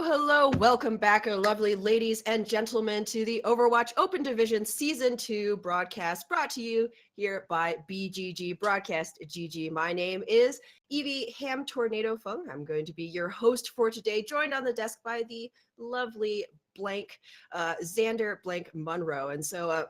Hello. Welcome back, lovely ladies and gentlemen, to the Overwatch Open Division Season 2 broadcast brought to you here by BGG Broadcast.gg. My name is Evie HamTornado Fung. I'm going to be your host for today, joined on the desk by the lovely blank Xander blank Monroe. And so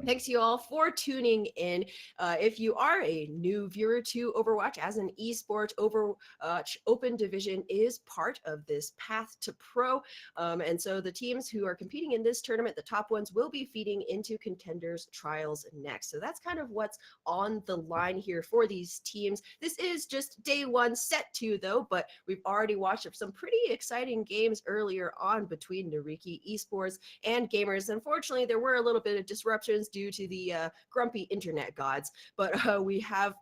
thanks you all for tuning in. If you are a new viewer to Overwatch, as an esports, Overwatch Open Division is part of this path to pro. And so the teams who are competing in this tournament, the top ones, will be feeding into Contenders Trials next. So that's kind of what's on the line here for these teams. This is just day one, set two though, but we've already watched some pretty exciting games earlier on between Nariki Esports and Gamers. Unfortunately, there were a little bit of disruptions due to the grumpy internet gods, but we have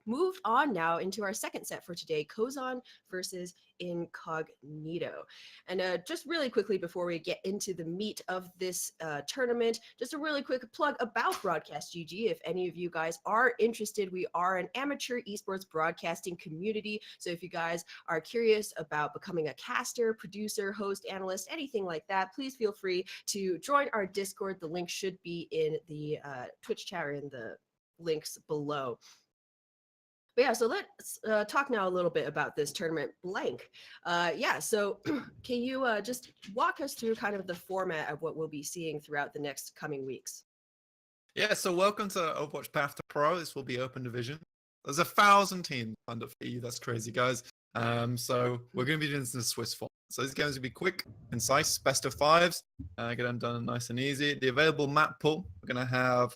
moved on now into our second set for today, Kozan versus Incognito. And just really quickly before we get into the meat of this tournament, just a really quick plug about Broadcast.gg. If any of you guys are interested, we are an amateur esports broadcasting community. So if you guys are curious about becoming a caster, producer, host, analyst, anything like that, please feel free to join our Discord. The link should be in the Twitch chat or in the links below. But yeah, so let's talk now a little bit about this tournament blank. So can you just walk us through kind of the format of what we'll be seeing throughout the next coming weeks? Yeah, so welcome to Overwatch Path to Pro. This will be Open Division. There's 1,000 teams lined up for you. That's crazy, guys. So we're going to be doing this in a Swiss form. So these games will be quick, concise, best of fives. Get them done nice and easy. The available map pool, we're going to have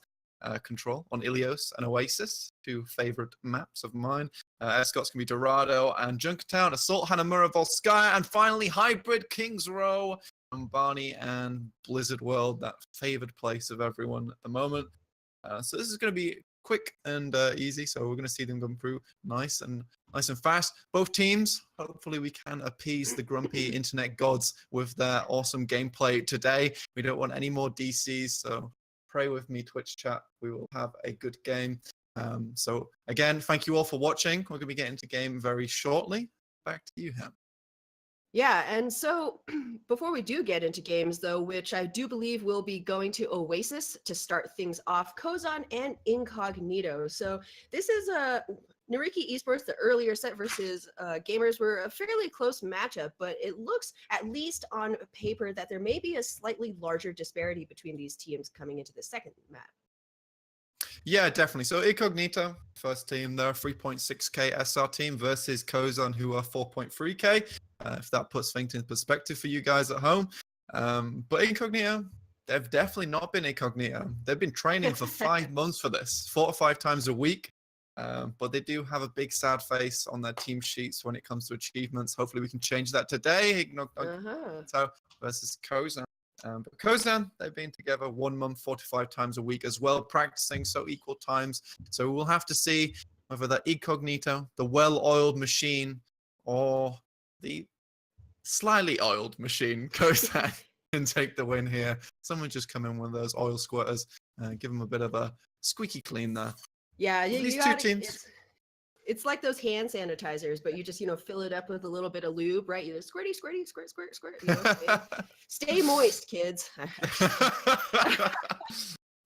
Control on Ilios and Oasis, two favorite maps of mine. Escorts can be Dorado and Junkertown, Assault, Hanamura, Volskaya, and finally Hybrid, Kings Row, and Barney and Blizzard World, that favored place of everyone at the moment. So this is going to be quick and easy, so we're going to see them come through nice and fast. Both teams, hopefully we can appease the grumpy internet gods with their awesome gameplay today. We don't want any more DCs, so pray with me, Twitch chat. We will have a good game. So again, thank you all for watching. We're going to be getting into game very shortly. Back to you, Ham. Yeah, and so before we do get into games, though, which I do believe will be going to Oasis to start things off, Kozan and Incognito. So this is a Nariki Esports, the earlier set versus Gamers, were a fairly close matchup, but it looks, at least on paper, that there may be a slightly larger disparity between these teams coming into the second match. Yeah, definitely. So Incognito, first team, they're a 3.6k SR team versus Kozan, who are 4.3k. If that puts things in perspective for you guys at home. But Incognito, they've definitely not been Incognito. They've been training for 5 months for this, 4 to 5 times a week. But they do have a big sad face on their team sheets when it comes to achievements. Hopefully we can change that today. Incognito versus Kozan. But Kozan, they've been together 1 month, 4 to 5 times a week as well, practicing, so equal times. So we'll have to see whether that Incognito, the well-oiled machine, or the slightly oiled machine, Kozan, can take the win here. Someone just come in with those oil squirters, give them a bit of a squeaky clean there. Yeah, these two teams. It's like those hand sanitizers, but you just, fill it up with a little bit of lube, right? You squirty, squirt, squirt. Stay moist, kids.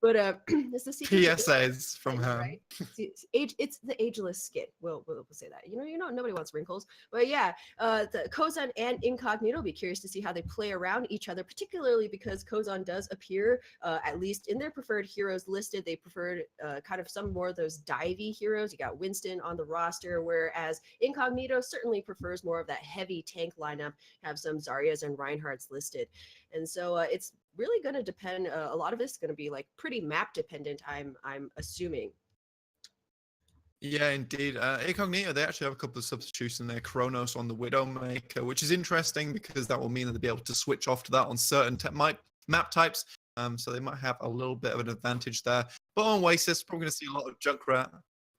But it's the secret PSAs from him. Right? It's the ageless skin. We'll say that. Nobody wants wrinkles. But yeah, the Kozan and Incognito, will be curious to see how they play around each other, particularly because Kozan does appear, at least in their preferred heroes listed, they preferred kind of some more of those divey heroes. You got Winston on the roster, whereas Incognito certainly prefers more of that heavy tank lineup, have some Zaryas and Reinhardts listed. And so it's really going to depend. A lot of it's going to be like pretty map dependent, I'm assuming. Yeah, indeed. Incognito, they actually have a couple of substitutions in there. Kronos on the Widowmaker, which is interesting because that will mean that they'll be able to switch off to that on certain map types. So they might have a little bit of an advantage there. But on Oasis, we're going to see a lot of Junkrat,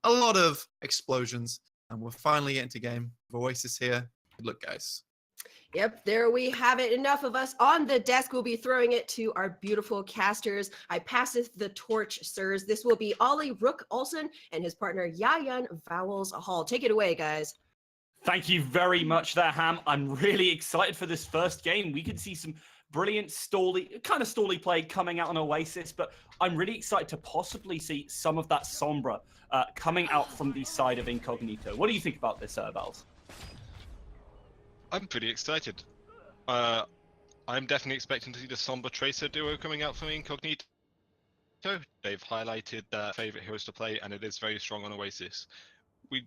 a lot of explosions, and we're finally getting to game with Oasis here. Good luck, guys. Yep, there we have it. Enough of us on the desk. We'll be throwing it to our beautiful casters. I passeth the torch, sirs. This will be Ollie Rook Olsen and his partner Yayan Vowels Hall. Take it away, guys. Thank you very much there, Ham. I'm really excited for this first game. We could see some brilliant stally play coming out on Oasis, but I'm really excited to possibly see some of that Sombra coming out from the side of Incognito. What do you think about this, Vals? I'm pretty excited. I'm definitely expecting to see the Sombra Tracer duo coming out from Incognito. They've highlighted their favorite heroes to play, and it is very strong on Oasis. We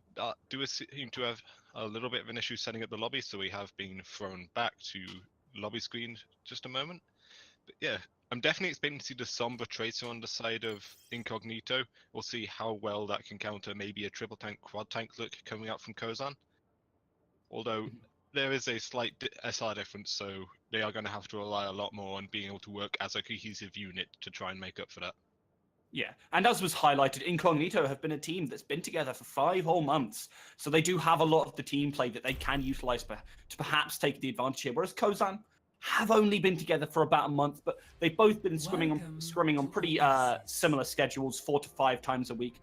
do seem to have a little bit of an issue setting up the lobby, so we have been thrown back to lobby screen just a moment. But yeah, I'm definitely expecting to see the Sombra Tracer on the side of Incognito. We'll see how well that can counter maybe a triple tank, quad tank look coming out from Kozan. Although there is a slight SR difference, so they are going to have to rely a lot more on being able to work as a cohesive unit to try and make up for that. Yeah, and as was highlighted, Incognito have been a team that's been together for 5 whole months, so they do have a lot of the team play that they can utilize to perhaps take the advantage here, whereas Kozan have only been together for about a month, but they've both been scrimming on pretty similar schedules, 4 to 5 times a week,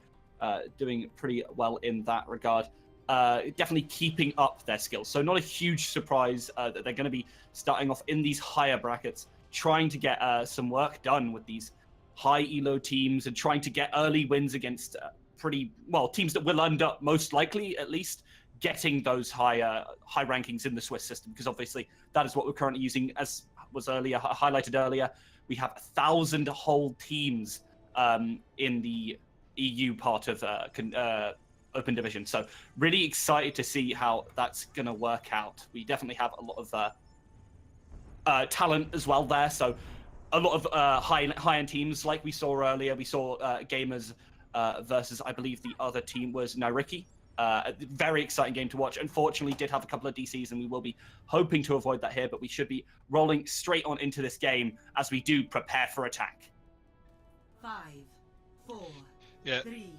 doing pretty well in that regard. Definitely keeping up their skills. So not a huge surprise that they're going to be starting off in these higher brackets, trying to get some work done with these high elo teams and trying to get early wins against teams that will end up most likely at least getting those high rankings in the Swiss system, because obviously that is what we're currently using. As was highlighted earlier, we have 1,000 whole teams in the EU part of Open Division. So really excited to see how that's going to work out. We definitely have a lot of talent as well there. So a lot of high-end teams like we saw earlier. We saw Gamers versus, I believe the other team was Nairiki. A very exciting game to watch. Unfortunately, did have a couple of DCs, and we will be hoping to avoid that here, but we should be rolling straight on into this game as we do prepare for attack. 5, 4, yeah, 3,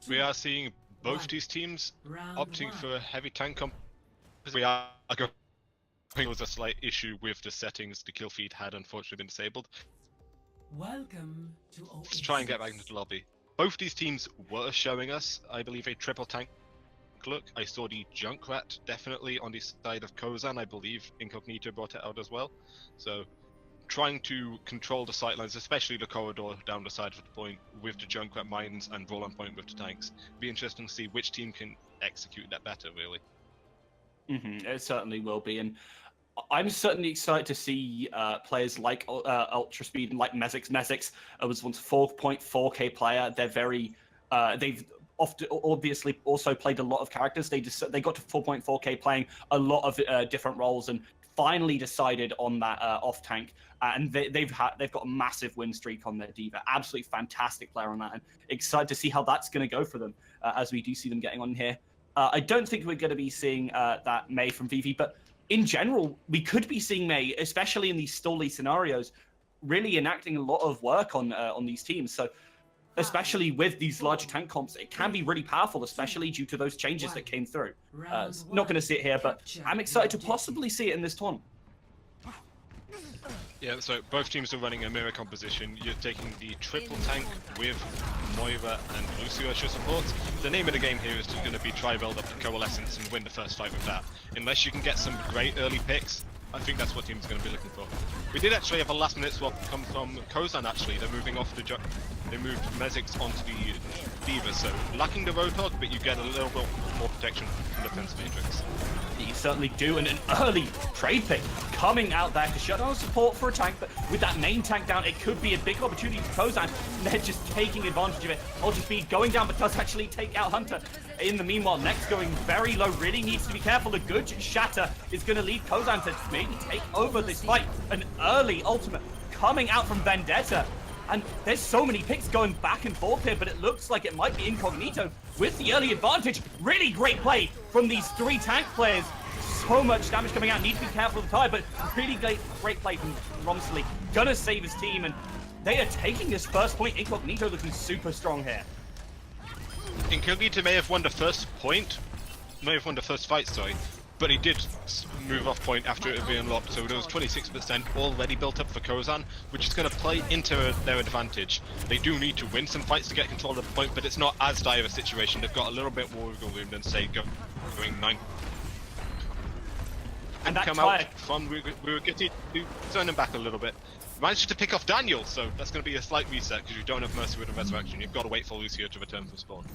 2, we are seeing both 1. these teams Round opting 1. for a heavy tank comp. We are going. There was a slight issue with the settings. The kill feed had unfortunately been disabled. Welcome to Let's try and get back into the lobby. Both these teams were showing us, I believe, a triple tank look. I saw the Junkrat definitely on the side of Kozan. I believe Incognito brought it out as well. So trying to control the sightlines, especially the corridor down the side of the point with the Junkrat mines and roll on point with the tanks. Be interesting to see which team can execute that better, really. It certainly will be, and I'm certainly excited to see players like Ultra Speed and like Mezix. Mezix was once 4.4k player. They're very, they've often obviously also played a lot of characters. They got to 4.4k playing a lot of different roles and finally decided on that off tank. And they've got a massive win streak on their Diva. Absolutely fantastic player on that, and excited to see how that's going to go for them as we do see them getting on here. I don't think we're going to be seeing that Mei from Vivi, but in general, we could be seeing Mei, especially in these stally scenarios, really enacting a lot of work on these teams. So, especially with these larger tank comps, it can be really powerful, especially due to those changes that came through. Not going to see it here, but I'm excited to possibly see it in this tournament. Yeah, so both teams are running a mirror composition. You're taking the triple tank with Moira and Lucio as your supports. The name of the game here is just going to be try build up the Coalescence and win the first fight with that. Unless you can get some great early picks, I think that's what team's going to be looking for. We did actually have a last minute swap come from Kozan actually. They're moving off they moved Mezix onto the Diva, so lacking the Roadhog, but you get a little bit more protection from the Defense Matrix. You certainly do, and an early trade pick coming out there to shut down support for a tank, but with that main tank down, it could be a big opportunity for Kozan. They're just taking advantage of it. Ultra Speed going down, but does actually take out Hunter. In the meanwhile, Next going very low, really needs to be careful. The good shatter is going to lead Kozan to maybe take over this fight. An early ultimate coming out from Vendetta. And there's so many picks going back and forth here, but it looks like it might be Incognito with the early advantage. Really great play from these 3 tank players. So much damage coming out. Need to be careful of the tie, but really great play from Romsley. Gonna save his team, and they are taking this first point. Incognito looking super strong here. Incognito may have won the first point, may have won the first fight, sorry, but but he did move off point after it had been unlocked, so there was 26% already built up for Kozan, which is going to play into their advantage. They do need to win some fights to get control of the point, but it's not as dire a situation. They've got a little bit more wiggle room than, say, going 9. And that come out from we were getting to turn them back a little bit. Managed to pick off Daniel, so that's going to be a slight reset because you don't have Mercy with a resurrection. You've got to wait for Lucio to return from spawn.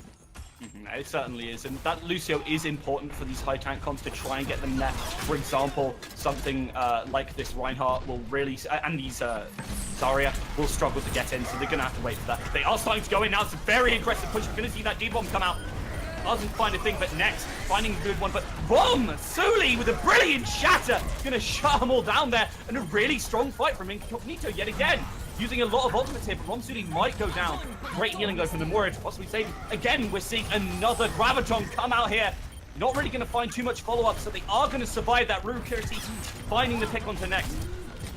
It certainly is, and that Lucio is important for these high tank comps to try and get them net. For example, something like this Reinhardt will really, and these Zarya will struggle to get in, so they're going to have to wait for that. They are starting to go in now. It's a very aggressive push. We're going to see that D-bomb come out. Doesn't find a thing, but next, finding a good one, but boom! Suli with a brilliant shatter! Gonna shut them all down there, and a really strong fight from Incognito yet again. Using a lot of ultimates here, but Suli might go down. Great healing though from the Moira to possibly save him. Again, we're seeing another Graviton come out here. Not really gonna find too much follow-up, so they are gonna survive that roooc, finding the pick onto next.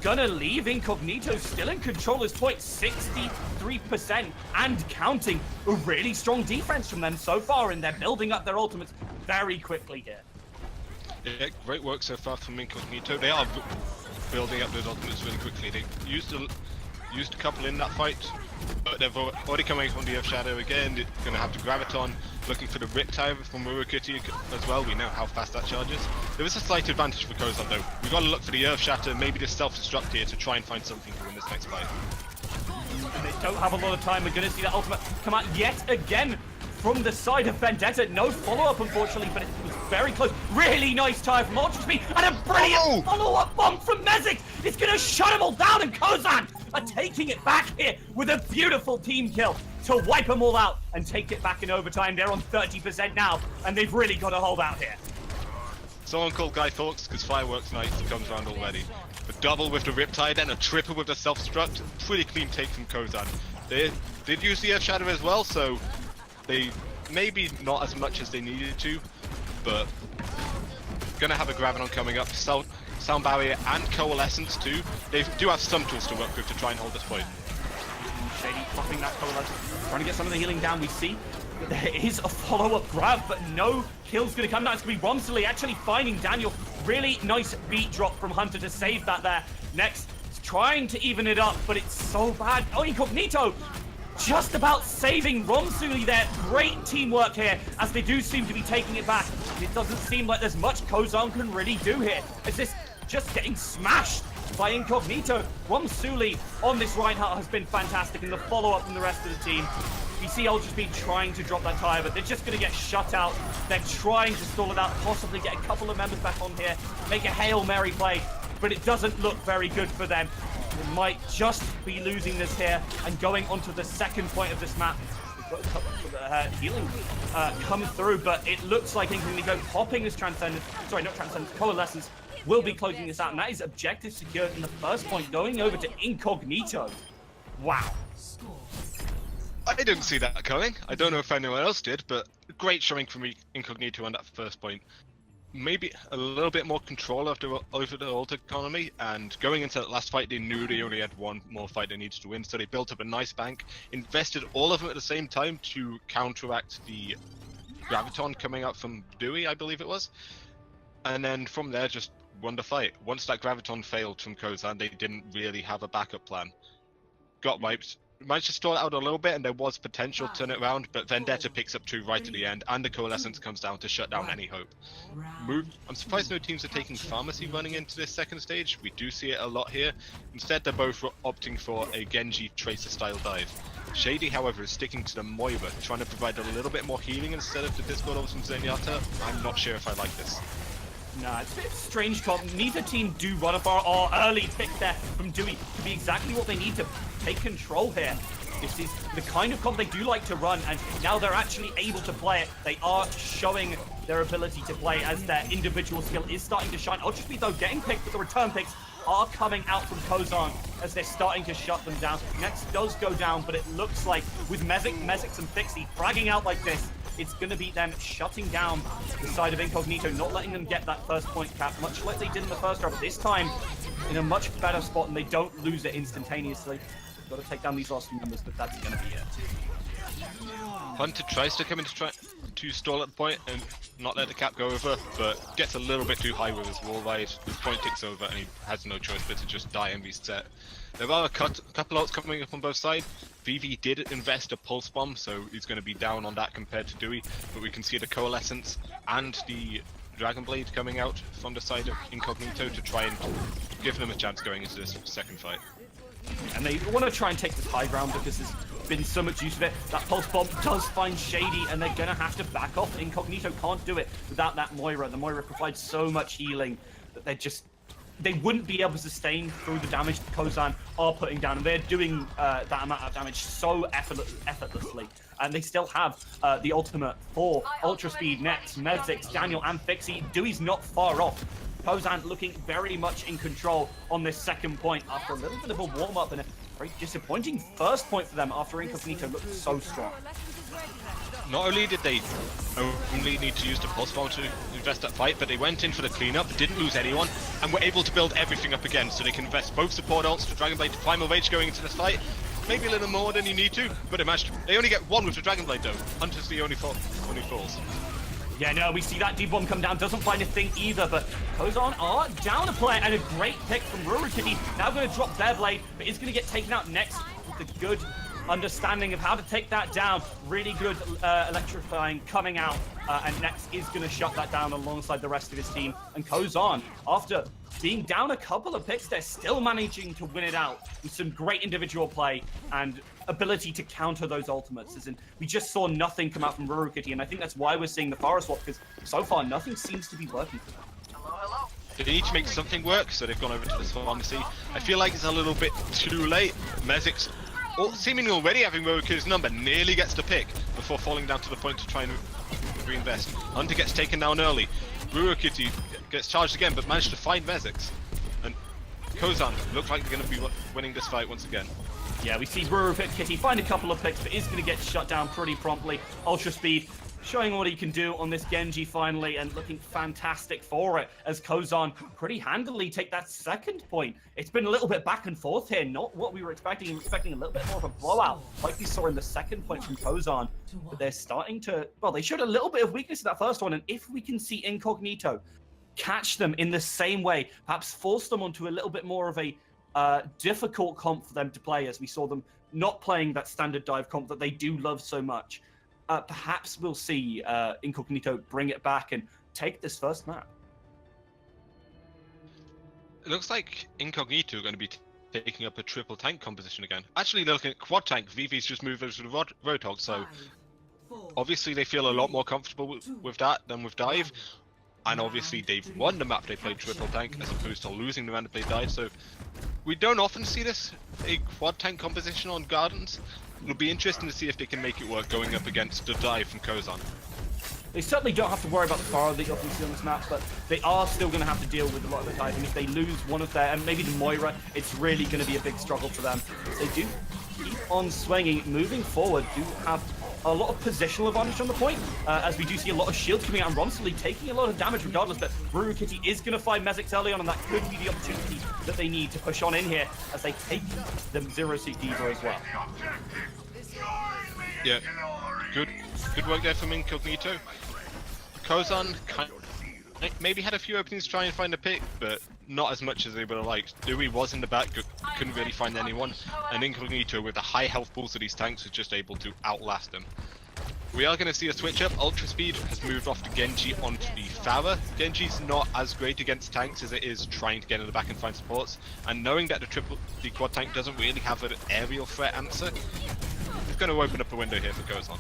Gonna leave Incognito still in control as point, 63% and counting. A really strong defense from them so far, and they're building up their ultimates very quickly here. Yeah, great work so far from Incognito. They are building up those ultimates really quickly. They used a couple in that fight, but they've already coming from the Earth Shadow again. They're gonna have to Graviton, looking for the Riptide from roooc as well. We know how fast that charges. There is a slight advantage for Kozan though. We've got to look for the Earth Shatter, maybe just self-destruct here to try and find something to win this next fight. And they don't have a lot of time. We're going to see that ultimate come out yet again from the side of Vendetta. No follow-up, unfortunately, but it was very close. Really nice time from Ultra Speed, and a brilliant follow-up bomb from Mezik. It's going to shut them all down, and Kozan are taking it back here with a beautiful team kill to wipe them all out and take it back in overtime. They're on 30% now, and they've really got to hold out here. Someone called Guy Fawkes, because Fireworks Night comes around already. A double with the Riptide and a triple with the Self-Destruct. Pretty clean take from Kozan. They did use the Earth Shadow as well, so they maybe not as much as they needed to, but gonna have a Graviton coming up. Sound Barrier and Coalescence too. They do have some tools to work with to try and hold this point. Shady popping that Coalescence, trying to get some of the healing down. We see that there is a follow-up grab, but no kill's gonna come. Now it's gonna be Romsily actually finding Daniel. Really nice beat drop from Hunter to save that there. Next, it's trying to even it up, but it's so bad. Oh, Incognito just about saving Romsuli there. Great teamwork here, as they do seem to be taking it back. It doesn't seem like there's much Kozan can really do here. Is this just getting smashed by Incognito? Romsuli on this Reinhardt has been fantastic, and the follow-up from the rest of the team. You see Ultra Speed trying to drop that tire, but they're just going to get shut out. They're trying to stall it out, possibly get a couple of members back on here, make a Hail Mary play, but it doesn't look very good for them. They might just be losing this here and going onto the second point of this map. We've got a couple of healing come through, but it looks like Incognito popping this Transcendence, sorry, not Transcendence, Coalescence, will be closing this out, and that is objective secured in the first point, going over to Incognito. Wow. I didn't see that coming. I don't know if anyone else did, but great showing from Incognito on that first point. Maybe a little bit more control over the ult economy, and going into that last fight, they knew they only had one more fight they needed to win, so they built up a nice bank, invested all of them at the same time to counteract the Graviton coming up from Dewey, I believe it was, and then from there just won the fight. Once that Graviton failed from Kozan, they didn't really have a backup plan. Got wiped. Managed to stall it out a little bit, and there was potential to turn it around, but Vendetta picks up 2 right at the end, and the Coalescence comes down to shut down any hope. I'm surprised no teams are taking Pharmacy running into this second stage. We do see it a lot here. Instead, they're both opting for a Genji Tracer style dive. Shady, however, is sticking to the Moira, trying to provide a little bit more healing instead of the Discord ult from Zenyatta. I'm not sure if I like this. Nah, it's a bit strange comp. Neither team do run a our early pick there from Dewey to be exactly what they need to take control here. This is the kind of comp they do like to run, and now they're actually able to play it. They are showing their ability to play as their individual skill is starting to shine. Ultra Speed, though, getting picked, but the return picks are coming out from Kozan as they're starting to shut them down. Next does go down, but it looks like with Mezik and Fixie fragging out like this, it's going to be them shutting down the side of Incognito, not letting them get that first point cap, much like they did in the first round, but this time in a much better spot, and they don't lose it instantaneously. Got to take down these last few members, but that's going to be it. Hunter tries to come in to try to stall at the point and not let the cap go over, but gets a little bit too high with his wall ride. The point ticks over and he has no choice but to just die and reset. There are a couple ults coming up on both sides. Vivi did invest a pulse bomb, so he's going to be down on that compared to Dewey, but we can see the coalescence and the Dragon Blade coming out from the side of Incognito to try and give them a chance going into this second fight. And they want to try and take this high ground because there's been so much use of it. That pulse bomb does find Shady, and they're going to have to back off. Incognito can't do it without that Moira. The Moira provides so much healing that they wouldn't be able to sustain through the damage that Kozan are putting down. And they're doing that amount of damage so effortlessly. And they still have the ultimate for Ultra Speed, Nets, Mezix, Daniel, and Fixie. Dewey's not far off. Kozan looking very much in control on this second point after a little bit of a warm-up and a very disappointing first point for them after Incognito looked so strong. Not only did they only need to use the pulse bomb to invest that fight, but they went in for the cleanup, didn't lose anyone, and were able to build everything up again, so they can invest both support ults to Dragon Blade to Primal Rage going into this fight. Maybe a little more than you need to, but they only get one with the Dragon Blade though. Hunter's the only falls. Yeah, no, we see that D-bomb come down, doesn't find a thing either, but Kozan are down a player, and a great pick from roooc. Now going to drop their blade, but is going to get taken out next with the good understanding of how to take that down. Really good electrifying coming out, and Nex is going to shut that down alongside the rest of his team. And Kozan, after being down a couple of picks, they're still managing to win it out with some great individual play and ability to counter those ultimates. As in, we just saw nothing come out from roooc, and I think that's why we're seeing the Forest swap, because so far nothing seems to be working for them. They need to make something work, so they've gone over to this pharmacy. I feel like it's a little bit too late. Mezix, seemingly already having rooooc's number, nearly gets the pick before falling down to the point to try and reinvest. Hunter gets taken down early. roooc gets charged again, but managed to find Mezix. And Kozan look like they're going to be winning this fight once again. Yeah, we see roooc find a couple of picks, but is going to get shut down pretty promptly. Ultra Speed showing what he can do on this Genji finally, and looking fantastic for it as Kozan pretty handily take that second point. It's been a little bit back and forth here, not what we were expecting. We were expecting a little bit more of a blowout, like we saw in the second point from Kozan. But they're starting to, well, they showed a little bit of weakness in that first one, and if we can see Incognito catch them in the same way, perhaps force them onto a little bit more of a difficult comp for them to play, as we saw them not playing that standard dive comp that they do love so much. Perhaps we'll see Incognito bring it back and take this first map. It looks like Incognito are going to be taking up a triple tank composition again. Actually, they're looking at quad tank. Vivi's just moved over to the Roadhog, so obviously they feel a lot more comfortable with that than with dive. And obviously they've won the map they played triple tank as opposed to losing the round they played dive, so we don't often see this, a quad tank composition on Gardens. It'll be interesting to see if they can make it work going up against the dive from Kozan. They certainly don't have to worry about the Pharah that you often see on this map, but they are still going to have to deal with a lot of the dive, and if they lose one of their, and maybe the Moira, it's really going to be a big struggle for them. They do keep on swinging, moving forward, do have a lot of positional advantage on the point, as we do see a lot of shields coming out, and Ronsley taking a lot of damage regardless, but roooc is going to find Mezix early on, and that could be the opportunity that they need to push on in here as they take the Zero-Seek Diva as well. Yeah, good work there from Incognito. Kozan maybe had a few openings to try and find a pick, but not as much as they would have liked. Dewey was in the back, couldn't really find anyone, and Incognito with the high health pools of these tanks was just able to outlast them. We are going to see a switch up. Ultra Speed has moved off to Genji onto the Pharah. Genji's not as great against tanks as it is trying to get in the back and find supports, and knowing that the quad tank doesn't really have an aerial threat answer, it's going to open up a window here for Kozan.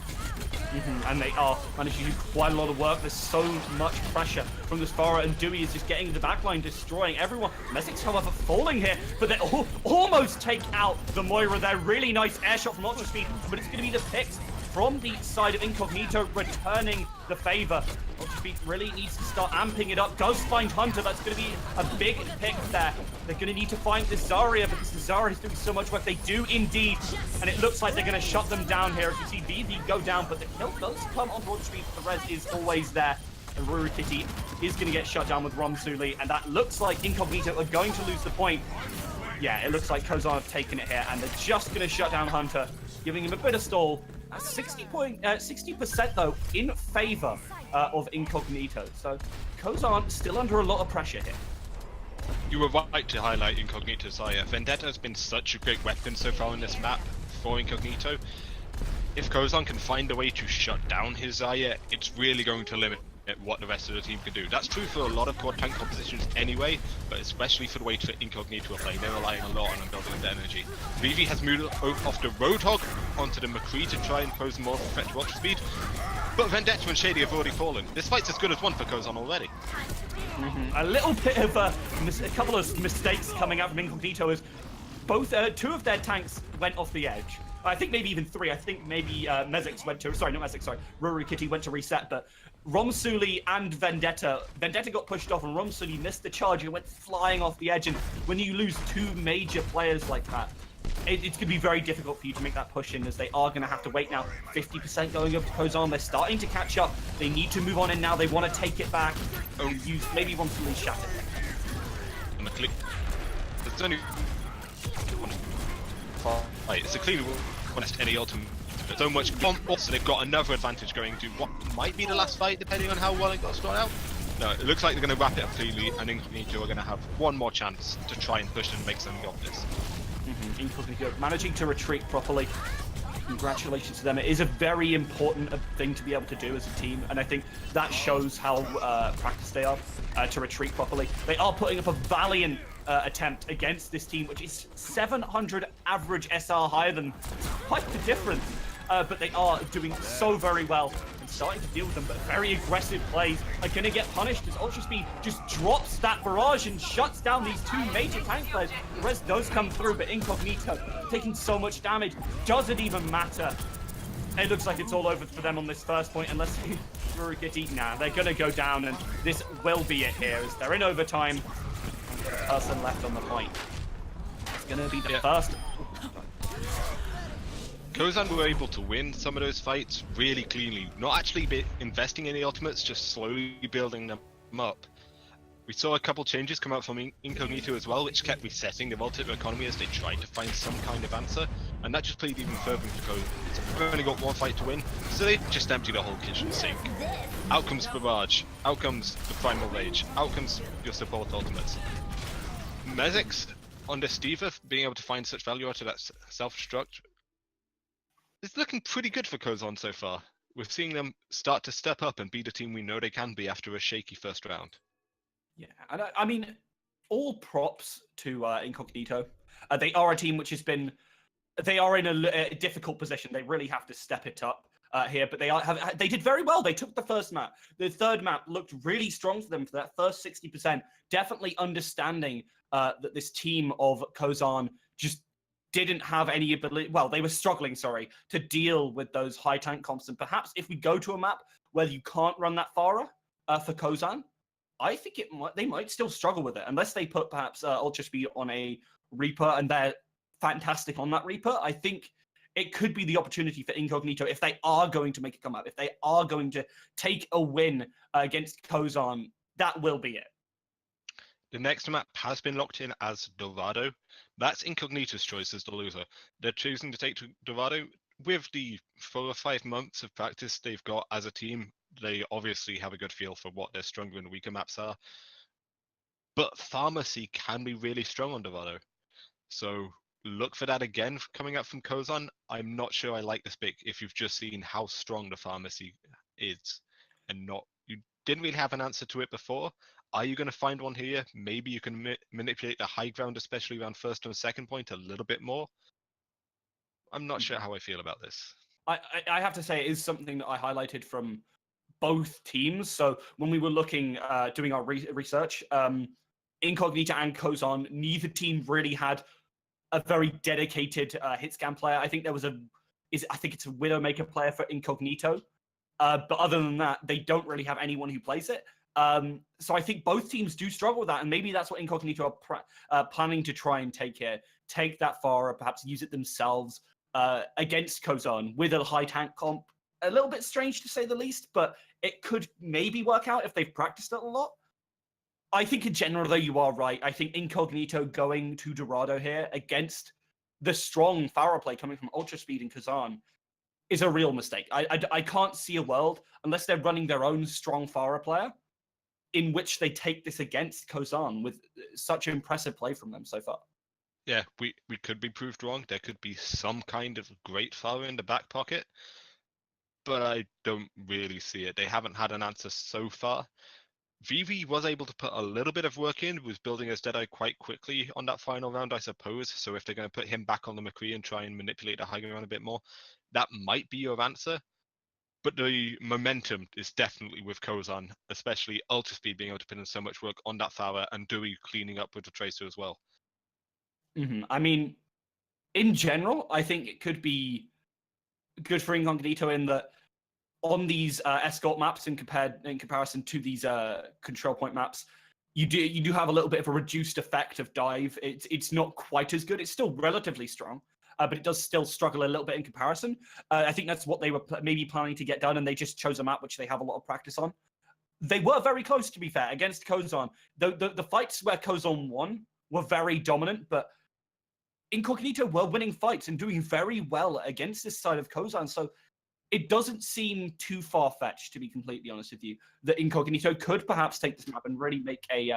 And they are managing to do quite a lot of work. There's so much pressure from this Pharah, and Dewey is just getting the backline, destroying everyone. Mezix, however, falling here, but they almost take out the Moira there. Really nice air shot from Ultra Speed, but it's going to be the picks from the side of Incognito returning the favor. Ultra Speed really needs to start amping it up. Does find Hunter. That's going to be a big pick there. They're going to need to find this Zarya because the Zarya is doing so much work. They do indeed, and it looks like they're going to shut them down here. As you see Vivi go down, but the kill does come on Ultra Speed. The res is always there. And roooc is going to get shut down with Romsuli, and that looks like Incognito are going to lose the point. Yeah, it looks like Kozan have taken it here, and they're just going to shut down Hunter, giving him a bit of stall, 60% though in favor of Incognito. So Kozan still under a lot of pressure here. You were right to highlight Incognito's Aya. Vendetta has been such a great weapon so far on this map for Incognito. If Kozan can find a way to shut down his Aya, it's really going to limit what the rest of the team can do. That's true for a lot of quad tank compositions anyway, but especially for the way that Incognito are playing. They're relying a lot on unbuilding the energy. Vivi has moved off the Roadhog onto the McCree to try and pose more of a threat to Ultra Speed, but Vendetta and Shady have already fallen. This fight's as good as one for Kozan already. A little bit of a couple of mistakes coming out from Incognito as both two of their tanks went off the edge. I think maybe even three. I think maybe Mezix went to, sorry, not Mezix, sorry, roooc went to reset, but Romsuli and Vendetta got pushed off and Romsuli missed the charge and went flying off the edge. And when you lose two major players like that, it's going to be very difficult for you to make that push in, as they are going to have to wait now. 50% going up to Kozan. They're starting to catch up. They need to move on in now. They want to take it back and use maybe Romsuli shatter. And the click. It's only. It's a clean honest any ultimate. So much bomb, so they've got another advantage going to what might be the last fight, depending on how well it got started out. No, it looks like they're going to wrap it up cleanly, and Incognito are going to have one more chance to try and push and make something of this. Incognito managing to retreat properly. Congratulations to them. It is a very important thing to be able to do as a team, and I think that shows how practiced they are to retreat properly. They are putting up a valiant attempt against this team, which is 700 average SR higher than quite the difference. But they are doing so very well and starting to deal with them. But very aggressive plays are going to get punished as Ultra Speed just drops that barrage and shuts down these two major tank players. The rest does come through, but Incognito taking so much damage. Does it even matter? It looks like it's all over for them on this first point, unless roooc gets eaten. Nah, they're going to go down, and this will be it here as they're in overtime. And the person left on the point. It's going to be the first. Kozan were able to win some of those fights really cleanly, not actually investing in the ultimates, just slowly building them up. We saw a couple changes come out from Incognito as well, which kept resetting the ultimate economy as they tried to find some kind of answer, and that just played even further into Kozan. So we've only got one fight to win, so they just empty the whole kitchen sink. Out comes Barrage, out comes the Primal Rage, out comes your support ultimates. Mezix on the Steva, being able to find such value out of that self-destruct, it's looking pretty good for Kozan so far. We're seeing them start to step up and be the team we know they can be after a shaky first round. Yeah, and I mean, all props to Incognito. They are a team which has been, they are in a difficult position. They really have to step it up here, but they did very well. They took the first map. The third map looked really strong for them for that first 60%. Definitely understanding that this team of Kozan just didn't have any ability, well, they were struggling, sorry, to deal with those high tank comps. And perhaps if we go to a map where you can't run that Farah for Kozan, I think they might still struggle with it, unless they put perhaps Ultra Speed on a Reaper and they're fantastic on that Reaper. I think it could be the opportunity for Incognito if they are going to make a comeback, if they are going to take a win against Kozan, that will be it. The next map has been locked in as Dorado. That's Incognito's choice as the loser. They're choosing to take Dorado. With the 4 or 5 months of practice they've got as a team, they obviously have a good feel for what their stronger and weaker maps are. But Pharmacy can be really strong on Dorado. So look for that again coming up from Kozan. I'm not sure I like this pick if you've just seen how strong the Pharmacy is and you didn't really have an answer to it before. Are you going to find one here? Maybe you can manipulate the high ground, especially around first and second point, a little bit more. I'm not sure how I feel about this. I have to say it is something that I highlighted from both teams. So when we were looking, doing our research, Incognito and Kozan, neither team really had a very dedicated hit scan player. I think there was I think it's a Widowmaker player for Incognito. But other than that, they don't really have anyone who plays it. So I think both teams do struggle with that, and maybe that's what Incognito are planning to try and take here. Take that far, or perhaps use it themselves against Kozan with a high tank comp. A little bit strange to say the least, but it could maybe work out if they've practiced it a lot. I think in general, though, you are right. I think Incognito going to Dorado here against the strong Farah play coming from Ultra Speed and Kozan is a real mistake. I can't see a world, unless they're running their own strong Pharah player, in which they take this against Kozan with such impressive play from them so far. Yeah, we could be proved wrong. There could be some kind of great Pharah in the back pocket, but I don't really see it. They haven't had an answer so far. Vivi was able to put a little bit of work in, was building his Deadeye quite quickly on that final round, I suppose. So if they're going to put him back on the McCree and try and manipulate the high ground a bit more, that might be your answer. But the momentum is definitely with Kozan, especially Ultra Speed being able to put in so much work on that Pharah and Dewey cleaning up with the Tracer as well. I mean, in general, I think it could be good for Incognito in that on these escort maps in comparison to these control point maps, you do have a little bit of a reduced effect of dive. It's not quite as good. It's still relatively strong, but it does still struggle a little bit in comparison. I think that's what they were maybe planning to get done, and they just chose a map which they have a lot of practice on. They were very close, to be fair, against Kozan. The fights where Kozan won were very dominant, but Incognito were winning fights and doing very well against this side of Kozan. So it doesn't seem too far-fetched, to be completely honest with you, that Incognito could perhaps take this map and really make a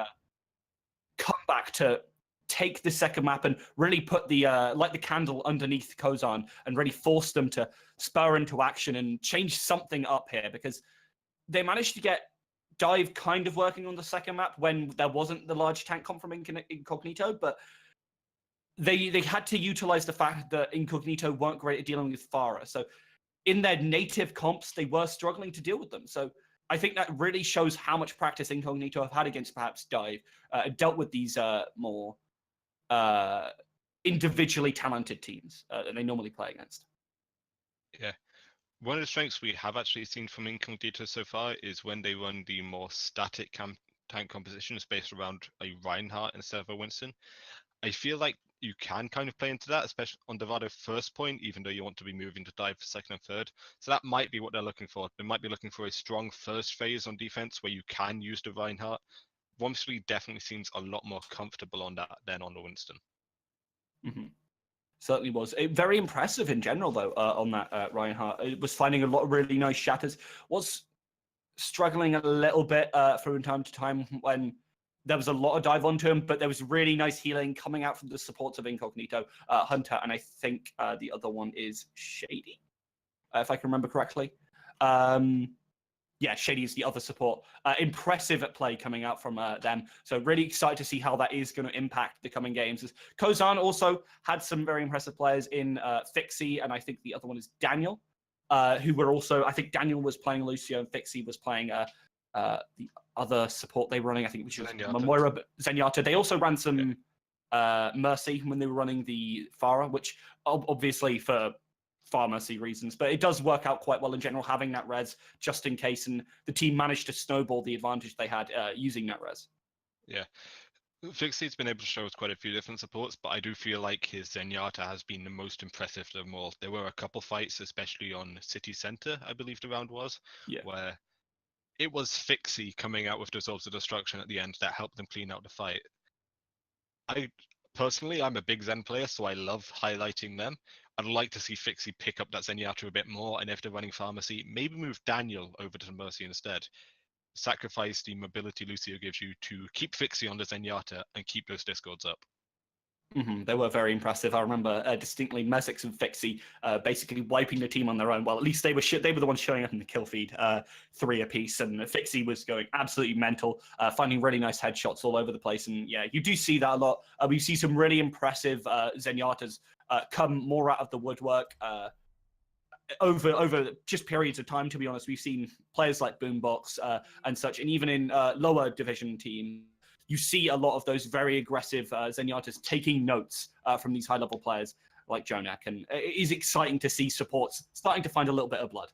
comeback to take the second map and really put the light the candle underneath Kozan and really force them to spur into action and change something up here, because they managed to get dive kind of working on the second map when there wasn't the large tank comp from Incognito, but they had to utilize the fact that Incognito weren't great at dealing with Pharah. So in their native comps, they were struggling to deal with them. So I think that really shows how much practice Incognito have had against perhaps Dive, dealt with these more individually talented teams that they normally play against. Yeah. One of the strengths we have actually seen from Incognito so far is when they run the more static tank compositions based around a Reinhardt instead of a Winston. I feel like you can kind of play into that, especially on Devado first point, even though you want to be moving to dive for second and third. So that might be what they're looking for. They might be looking for a strong first phase on defense where you can use the Reinhardt. Wormsley definitely seems a lot more comfortable on that than on the Winston. Certainly was. Very impressive in general, though, on that Reinhardt. It was finding a lot of really nice shatters. Was struggling a little bit from time to time when there was a lot of dive onto him, but there was really nice healing coming out from the supports of Incognito, Hunter, and I think the other one is Shady, if I can remember correctly. Yeah, Shady is the other support. Impressive at play coming out from them. So really excited to see how that is going to impact the coming games. As Kozan also had some very impressive players in Fixie, and I think the other one is Daniel, who were also, I think Daniel was playing Lucio and Fixie was playing the other support they were running. I think it was Moira, but Zenyatta. They also ran some Mercy when they were running the Pharah, which obviously for Mercy reasons, but it does work out quite well in general, having that res just in case, and the team managed to snowball the advantage they had using that res. Yeah. Fixie's been able to show us quite a few different supports, but I do feel like his Zenyatta has been the most impressive of them all. There were a couple fights, especially on City Center, I believe the round was, where it was Fixie coming out with Dissolves of Destruction at the end that helped them clean out the fight. Personally, I'm a big Zen player, so I love highlighting them. I'd like to see Fixie pick up that Zenyatta a bit more, and if they're running Pharmacy, maybe move Daniel over to Mercy instead. Sacrifice the mobility Lucio gives you to keep Fixie on the Zenyatta and keep those discords up. They were very impressive. I remember distinctly Mesix and Fixie basically wiping the team on their own. Well, at least they were the ones showing up in the kill feed, 3 apiece, and Fixie was going absolutely mental, finding really nice headshots all over the place. And yeah, you do see that a lot. We see some really impressive Zenyatas come more out of the woodwork over just periods of time. To be honest, we've seen players like Boombox and such, and even in lower division teams, you see a lot of those very aggressive Zenyatas taking notes from these high-level players like Jonak, and it is exciting to see supports starting to find a little bit of blood.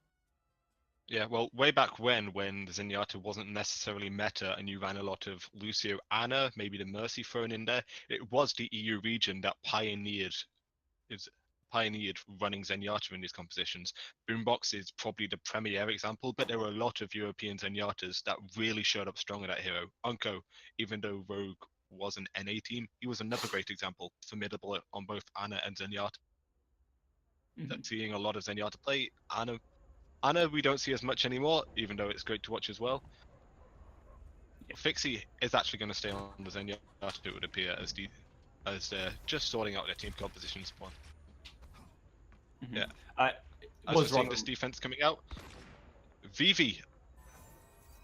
Yeah, well, way back when the Zenyatta wasn't necessarily meta and you ran a lot of Lucio Ana, maybe the Mercy thrown in there, it was the EU region that pioneered running Zenyatta in these compositions. Boombox is probably the premier example, but there were a lot of European Zenyatas that really showed up strong in that hero. Unko, even though Rogue was an NA team, he was another great example, formidable on both Ana and Zenyatta. seeing a lot of Zenyatta play. Ana we don't see as much anymore, even though it's great to watch as well. Fixie is actually going to stay on the Zenyatta, it would appear, as they're just sorting out their team composition spawn. Yeah. As we're seeing this defense coming out, Vivi,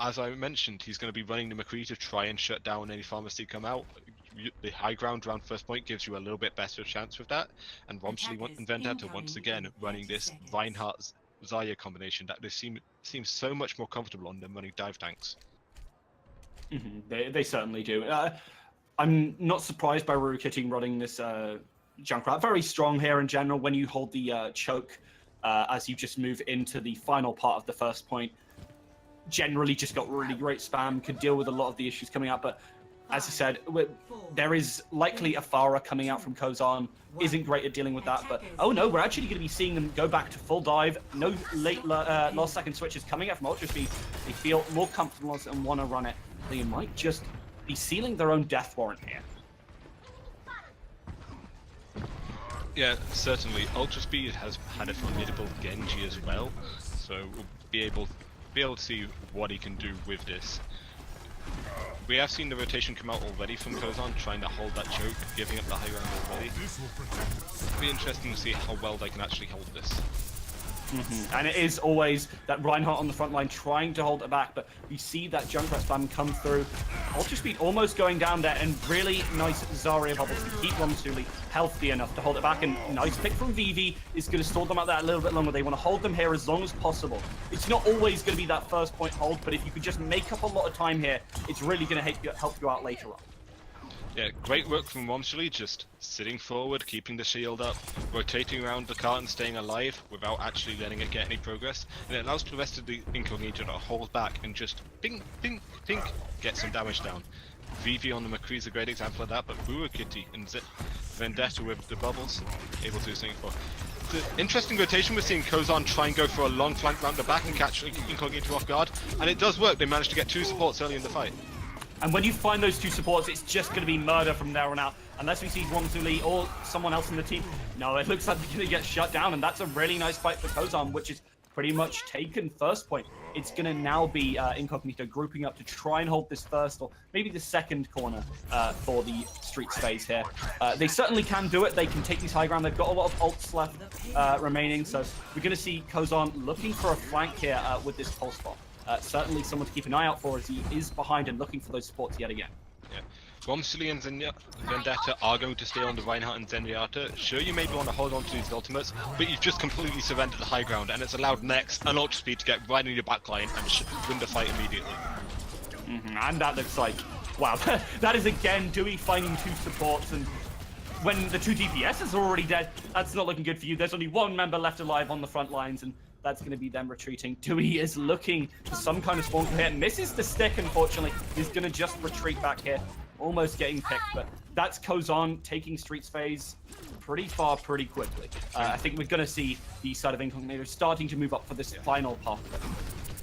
as I mentioned, he's going to be running the McCree to try and shut down any pharmacy come out. The high ground around first point gives you a little bit better chance with that. And Romsley and Vendetta once again running this Reinhardt Zarya combination that they seems so much more comfortable on than running dive tanks. They certainly do. I'm not surprised by roooc team running this Junkrat. Very strong here in general when you hold the choke as you just move into the final part of the first point. Generally just got really great spam, could deal with a lot of the issues coming out, but as you said, there is likely a Farah coming out from Kozan. Isn't great at dealing with that, but oh no, we're actually going to be seeing them go back to full dive. No late last second switches coming out from Ultra Speed. They feel more comfortable and want to run it. They might just be sealing their own death warrant here. Yeah, certainly. Ultra Speed has had a formidable Genji as well, so we'll be able to see what he can do with this. We have seen the rotation come out already from Kozan, trying to hold that choke, giving up the high ground already. It'll be interesting to see how well they can actually hold this. And it is always that Reinhardt on the front line trying to hold it back, but we see that Junkrat spam come through. Ultra Speed almost going down there, and really nice Zarya bubbles to keep Romsuli healthy enough to hold it back. And nice pick from Vivi is going to stall them out there a little bit longer. They want to hold them here as long as possible. It's not always going to be that first point hold, but if you could just make up a lot of time here, it's really going to help you out later on. Yeah, great work from Romsuli, just sitting forward, keeping the shield up, rotating around the cart and staying alive without actually letting it get any progress. And it allows the rest of the Incognito to hold back and just ping, ping, ping, get some damage down. Vivi on the McCree is a great example of that, but roooc and Vendetta with the bubbles, able to do something for. The interesting rotation, we're seeing Kozan try and go for a long flank round the back and catch Incognito off guard, and it does work. They managed to get 2 supports early in the fight. And when you find those 2 supports, it's just going to be murder from there on out. Unless we see Romsuli or someone else in the team. No, it looks like they're going to get shut down, and that's a really nice fight for Kozan, which is pretty much taken first point. It's going to now be Incognito grouping up to try and hold this first or maybe the second corner for the streets phase here. They certainly can do it. They can take these high ground. They've got a lot of ults left remaining, so we're going to see Kozan looking for a flank here with this pulse spot. Certainly someone to keep an eye out for as he is behind and looking for those supports yet again. Yeah. Romsuli and Vendetta are going to stay on the Reinhardt and Zenyatta. Sure, you maybe want to hold on to these ultimates, but you've just completely surrendered the high ground, and it's allowed Nex and Ultra Speed to get right in your backline and win the fight immediately. And that looks like, wow, that is again Dewey finding 2 supports, and when the 2 DPSs are already dead, that's not looking good for you. There's only 1 member left alive on the front lines, and that's going to be them retreating. Dewey is looking for some kind of spawn here. Misses the stick, unfortunately. He's going to just retreat back here. Almost getting picked, but that's Kozan taking streets phase pretty far, pretty quickly. I think we're going to see the side of Incognito starting to move up for this final part of it.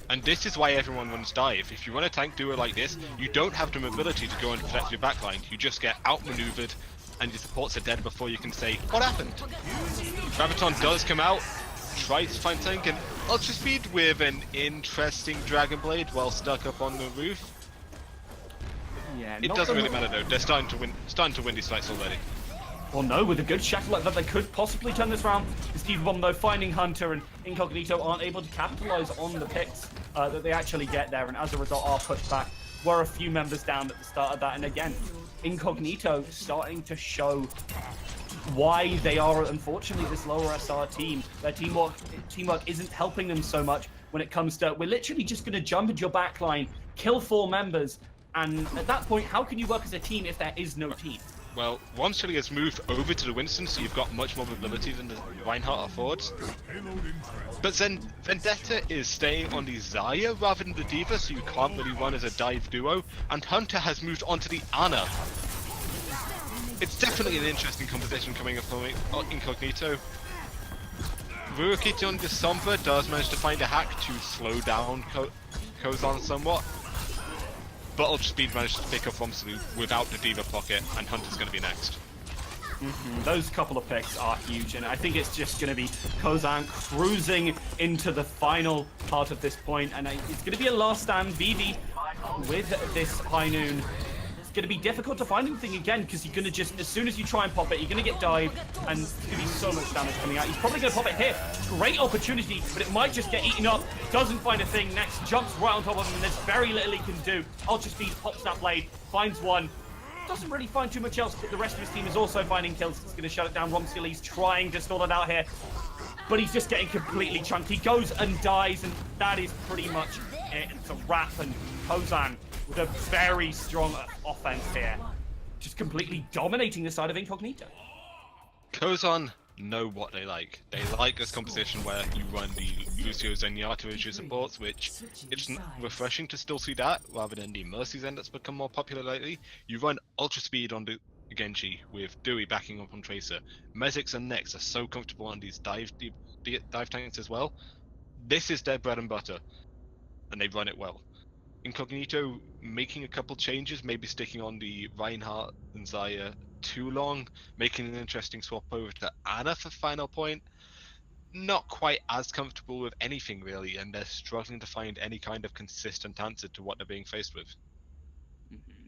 And this is why everyone runs dive. If you run a tank duo like this, you don't have the mobility to go and protect your backline. You just get outmaneuvered, and your supports are dead before you can say, what happened? Graviton does come out, tries to find tank, and Ultra Speed with an interesting Dragon Blade while stuck up on the roof. Yeah, it doesn't really matter though. They're starting to win these fights already. Well, no, with a good shackle like that, they could possibly turn this round. The Steve Bomb, though, finding Hunter and Incognito aren't able to capitalize on the picks that they actually get there, and as a result are pushed back. Were a few members down at the start of that, and again, Incognito starting to show why they are, unfortunately, this lower SR team. Their teamwork isn't helping them so much when it comes to, we're literally just going to jump into your backline, kill 4 members, and at that point, how can you work as a team if there is no team? Well, Romsuli has moved over to the Winston, so you've got much more mobility than the Reinhardt affords. But then Vendetta is staying on the Zarya rather than the D.Va, so you can't really run as a dive duo. And Hunter has moved onto the Ana. It's definitely an interesting composition coming up from Incognito. roooc on the Sombra does manage to find a hack to slow down Kozan somewhat. But Ultra Speed managed to pick up Romsuli without the D.Va pocket, and Hunter's going to be next. Those couple of picks are huge, and I think it's just going to be Kozan cruising into the final part of this point, and it's going to be a last stand. Vivi with this high noon. It's going to be difficult to find anything again, because you're going to just, as soon as you try and pop it, you're going to get dived, and there's going to be so much damage coming out. He's probably going to pop it here. Great opportunity, but it might just get eaten up. Doesn't find a thing. Next jumps right on top of him, and there's very little he can do. Ultra Speed pops that blade, finds one. Doesn't really find too much else, but the rest of his team is also finding kills. It's going to shut it down. Romskilly's trying to stall it out here, but he's just getting completely chunked. He goes and dies, and that is pretty much it. It's a wrap, and Kozan with a very strong offense here, just completely dominating the side of Incognito. Kozan know what they like. They like this composition where you run the Lucio's and Yato as your supports, which it's refreshing to still see that, rather than the Mercy Zen that's become more popular lately. You run Ultra Speed on the Genji with Dewey backing up on Tracer. Mezix and Nex are so comfortable on these dive tanks as well. This is their bread and butter, and they run it well. Incognito making a couple changes, maybe sticking on the Reinhardt and Zaya too long, making an interesting swap over to Ana for final point. Not quite as comfortable with anything really, and they're struggling to find any kind of consistent answer to what they're being faced with.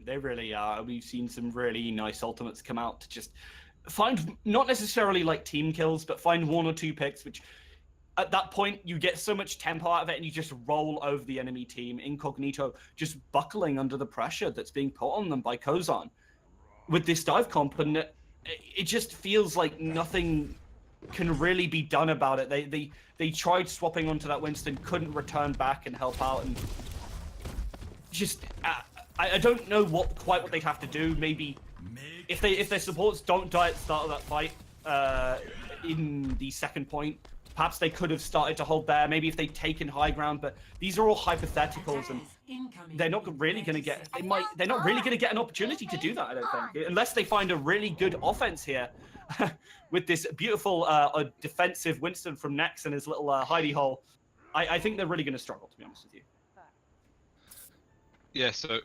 They really are. We've seen some really nice ultimates come out to just find, not necessarily like team kills, but find one or two picks, which at that point you get so much tempo out of it and you just roll over the enemy team. Incognito just buckling under the pressure that's being put on them by Kozan with this dive comp, and it just feels like nothing can really be done about it. They tried swapping onto that Winston, couldn't return back and help out, and just I don't know quite what they'd have to do. Maybe if their supports don't die at the start of that fight in the second point, perhaps they could have started to hold there. Maybe if they'd taken high ground, but these are all hypotheticals, and they're not really going to get. They're not really going to get an opportunity to do that, I don't think, unless they find a really good offense here with this beautiful defensive Winston from Nex and his little hidey hole. I think they're really going to struggle, to be honest with you. Yeah, so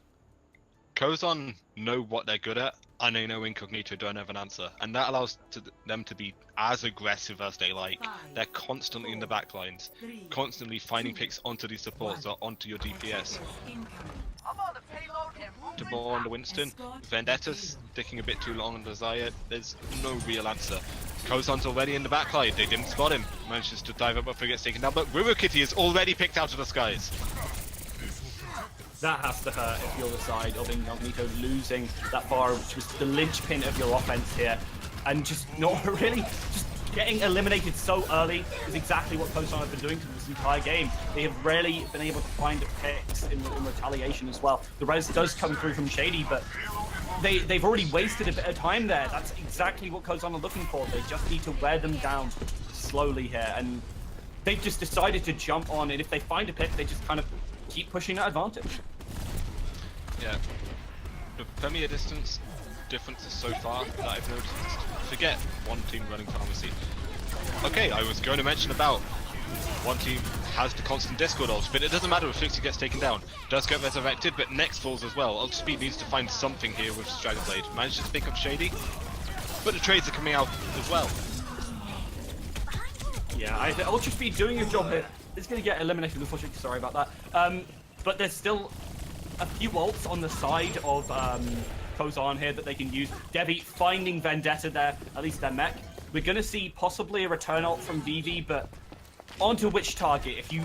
Kozan know what they're good at, and they know Incognito don't have an answer, and that allows them to be as aggressive as they like. They're constantly in the backlines, constantly finding picks onto these supports or onto your DPS. To more on the Winston, Vendetta's sticking a bit too long on the Zaya. There's no real answer. Kozan's already in the backline. They didn't spot him. Manages to dive up before he gets taken down, but roooc is already picked out of the skies. That has to hurt if you're the side of Incognito losing that bar, which was the linchpin of your offense here, and just not really, just getting eliminated so early is exactly what Kozan have been doing to this entire game. They have rarely been able to find picks in retaliation as well. The res does come through from Shady, but they've already wasted a bit of time there. That's exactly what Kozan are looking for. They just need to wear them down slowly here, and they've just decided to jump on, and if they find a pick, they just kind of keep pushing that advantage. Yeah, the premier distance differences so far that I've noticed. Forget one team running pharmacy. Okay, I was going to mention about one team has the constant Discord ult, but it doesn't matter if Fixie gets taken down. Does get resurrected, but Nex falls as well. Ultra Speed needs to find something here with Strider Blade. Manages to pick up Shady, but the trades are coming out as well. Yeah, Ultra Speed doing your job here. It's going to get eliminated, unfortunately. Sorry about that. But there's still a few ults on the side of Kozan here that they can use. Devi finding Vendetta there, at least their mech. We're going to see possibly a return ult from Vivi, but onto which target? If you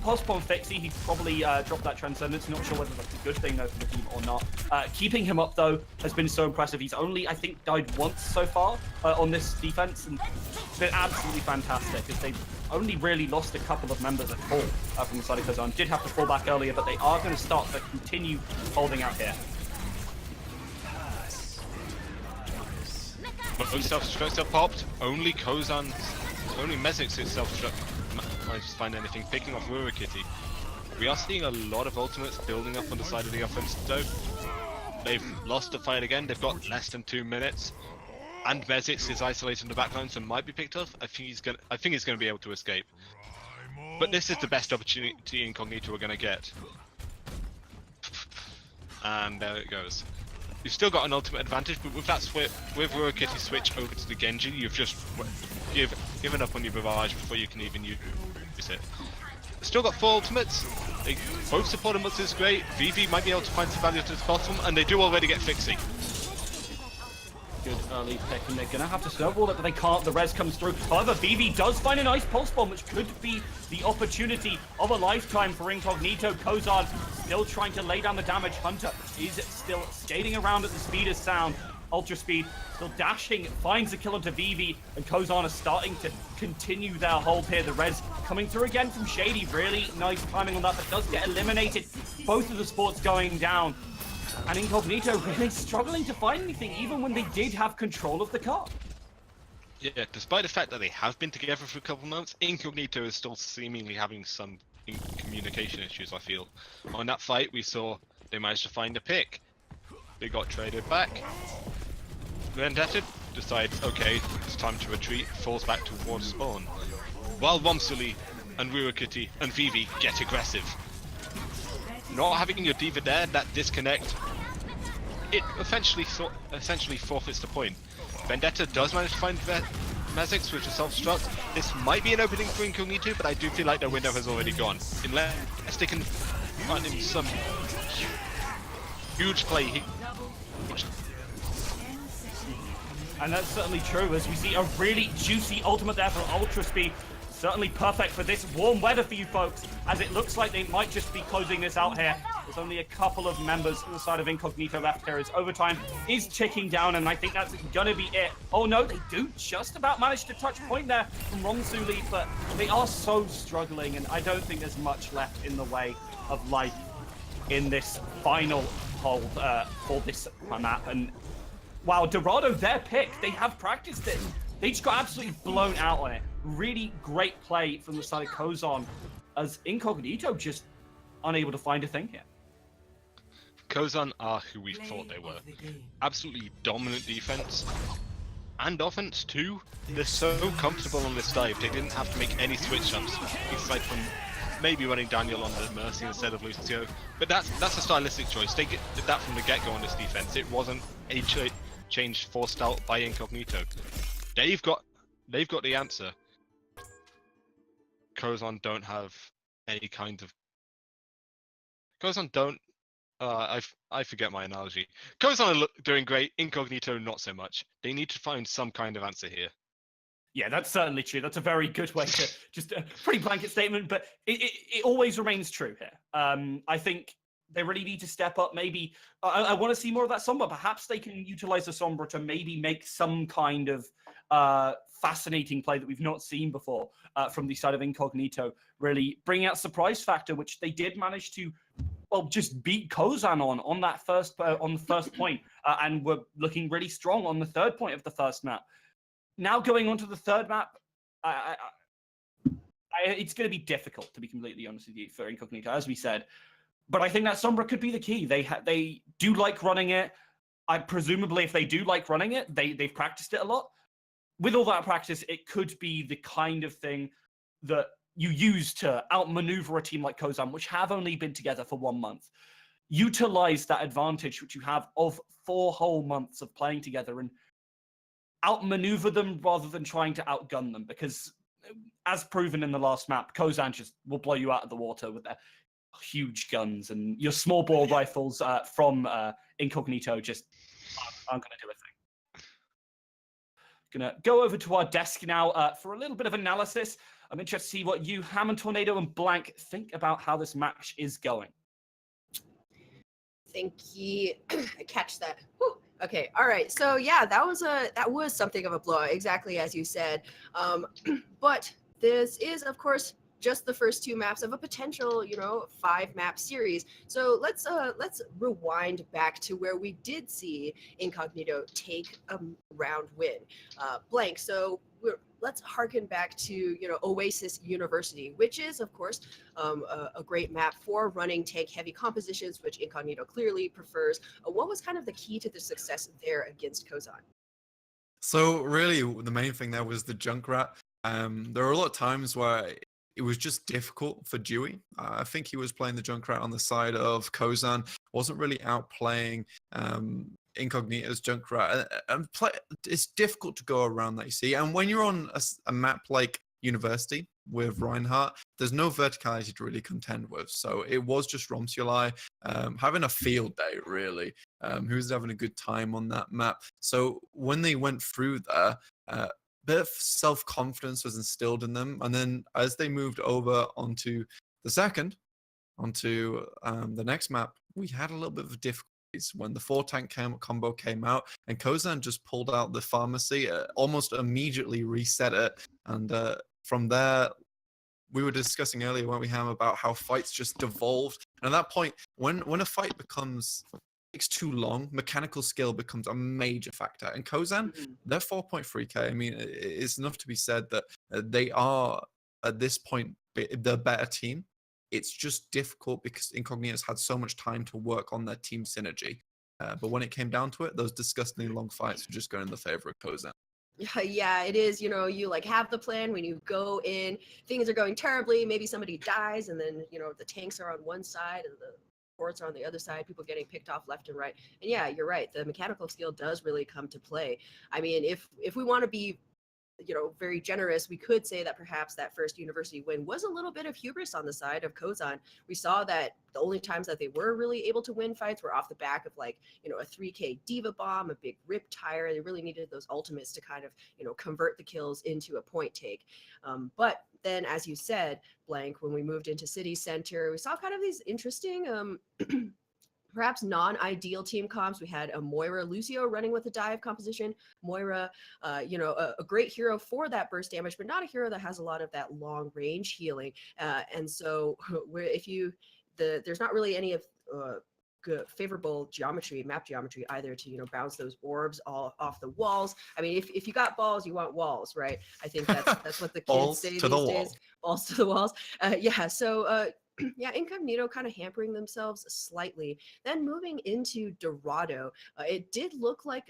postpone Fixie, he'd probably drop that Transcendence. Not sure whether that's a good thing though for the team or not. Keeping him up though has been so impressive. He's only, I think, died once so far on this defense, and it's been absolutely fantastic as they've only really lost a couple of members at all from the side of Kozan. Did have to fall back earlier, but they are going to start to continue holding out here. Both self-destructs are popped. Only Mezix is self-destruct managed to find anything, picking off roooc. We are seeing a lot of ultimates building up on the side of the offense though. They've lost the fight again. They've got less than 2 minutes. And Mezix is isolated in the backline, so might be picked off. I think he's gonna be able to escape. But this is the best opportunity Incognito are gonna get. And there it goes. You've still got an ultimate advantage, but with that with roooc switch over to the Genji, you've just given up on your barrage before you can even use it. Still got 4 ultimates. They both support ultimates is great. Vivi might be able to find some value to the bottom, and they do already get Fixie. Good early pick, and they're going to have to snowball it, but they can't. The res comes through. However, Vivi does find a nice pulse bomb, which could be the opportunity of a lifetime for Incognito. Kozan still trying to lay down the damage. Hunter is still skating around at the speed of sound. Ultra speed, still dashing, finds the kill onto Vivi, and Kozan is starting to continue their hold here. The res coming through again from Shady. Really nice timing on that, but does get eliminated. Both of the sports going down. And Incognito really struggling to find anything, even when they did have control of the card. Yeah, despite the fact that they have been together for a couple months, Incognito is still seemingly having some communication issues, I feel. On that fight, we saw they managed to find a pick. They got traded back. Vendetta decides, okay, it's time to retreat, falls back towards spawn. While Womsuli and roooc and Vivi get aggressive. Not having your diva there, that disconnect, it essentially forfeits the point. Vendetta does manage to find Mezix with a self-destruct. This might be an opening for Incognito, but I do feel like their window has already gone. Unless they can find him some huge play. And that's certainly true, as we see a really juicy ultimate there for Ultra Speed. Certainly perfect for this warm weather for you folks, as it looks like they might just be closing this out here. There's only a couple of members on the side of Incognito left here as overtime is ticking down, and I think that's gonna be it. Oh no, they do just about manage to touch point there from Ronsuli, but they are so struggling, and I don't think there's much left in the way of life in this final hold for this map. And wow, Dorado, their pick, they have practiced it. They just got absolutely blown out on it. Really great play from the side of Kozan, as Incognito just unable to find a thing here. Kozan are who we thought they were. Absolutely dominant defense and offense too. They're so comfortable on this dive. They didn't have to make any switch ups, aside from maybe running Daniel on the Mercy instead of Lucio. But that's a stylistic choice. They did that from the get-go on this defense. It wasn't a change forced out by Incognito. They've got the answer. Kozan don't have any kind of... Kozan don't... I forget my analogy. Kozan are doing great, Incognito not so much. They need to find some kind of answer here. Yeah, that's certainly true. That's a very good way to just a pretty blanket statement, but it always remains true here. I think they really need to step up. Maybe I want to see more of that Sombra. Perhaps they can utilize the Sombra to maybe make some kind of fascinating play that we've not seen before from the side of Incognito. Really bring out surprise factor, which they did manage to, well, just beat Kozan on that first point, and were looking really strong on the third point of the first map. Now going on to the third map, it's going to be difficult, to be completely honest with you, for Incognito, as we said. But I think that Sombra could be the key. They do like running it. Presumably, if they do like running it, they've practiced it a lot. With all that practice, it could be the kind of thing that you use to outmaneuver a team like Kozan, which have only been together for 1 month. Utilize that advantage which you have of 4 whole months of playing together and outmaneuver them rather than trying to outgun them. Because as proven in the last map, Kozan just will blow you out of the water with their huge guns, and your small ball rifles from Incognito just aren't going to do a thing. Gonna go over to our desk now for a little bit of analysis. I'm interested to see what you, HamTornado and Blank, think about how this match is going. Think he catch that. Whew. Okay, all right. So yeah, that was something of a blowout, exactly as you said. But this is, of course, just the first 2 maps of a potential, 5-map series. So let's rewind back to where we did see Incognito take a round win. Blank. So let's harken back to Oasis University, which is, of course, a great map for running tank-heavy compositions, which Incognito clearly prefers. What was kind of the key to the success there against Kozan? So really, the main thing there was the Junkrat. There were a lot of times where it was just difficult for Dewey. I think he was playing the Junkrat on the side of Kozan, wasn't really outplaying Incognito's Junkrat, and play, it's difficult to go around that, you see. And when you're on a map like University with Reinhardt, there's no verticality to really contend with. So it was just Romsulai having a field day, really. He was having a good time on that map. So when they went through there, bit of self-confidence was instilled in them. And then as they moved over onto the next map, we had a little bit of difficulties when the 4-tank combo came out, and Kozan just pulled out the pharmacy, almost immediately reset it. And from there, we were discussing earlier, weren't we, Ham, about how fights just devolved. And at that point, when a fight takes too long, mechanical skill becomes a major factor. And Kozan, they're 4.3k. I mean, it's enough to be said that they are, at this point, the better team. It's just difficult because Incognito's had so much time to work on their team synergy. But when it came down to it, those disgustingly long fights were just going in the favor of Kozan. Yeah, it is. You like have the plan when you go in, things are going terribly, maybe somebody dies, and then the tanks are on one side and the ports are on the other side, people getting picked off left and right. And yeah, you're right, the mechanical skill does really come to play. I mean, if we want to be very generous, we could say that perhaps that first University win was a little bit of hubris on the side of Kozan. We saw that the only times that they were really able to win fights were off the back of a 3K Diva Bomb, a big Rip Tire. They really needed those ultimates to kind of, convert the kills into a point take. But then, as you said, Blank, when we moved into City Center, we saw kind of these interesting perhaps non-ideal team comps. We had a Moira Lucio running with a dive composition. Moira, a great hero for that burst damage, but not a hero that has a lot of that long range healing. And so there's not really any of good favorable map geometry either to bounce those orbs all off the walls. I mean, if you got balls, you want walls, right? I think that's what the kids say these days. Balls to the walls. Yeah, Incognito kind of hampering themselves slightly. Then moving into Dorado, it did look like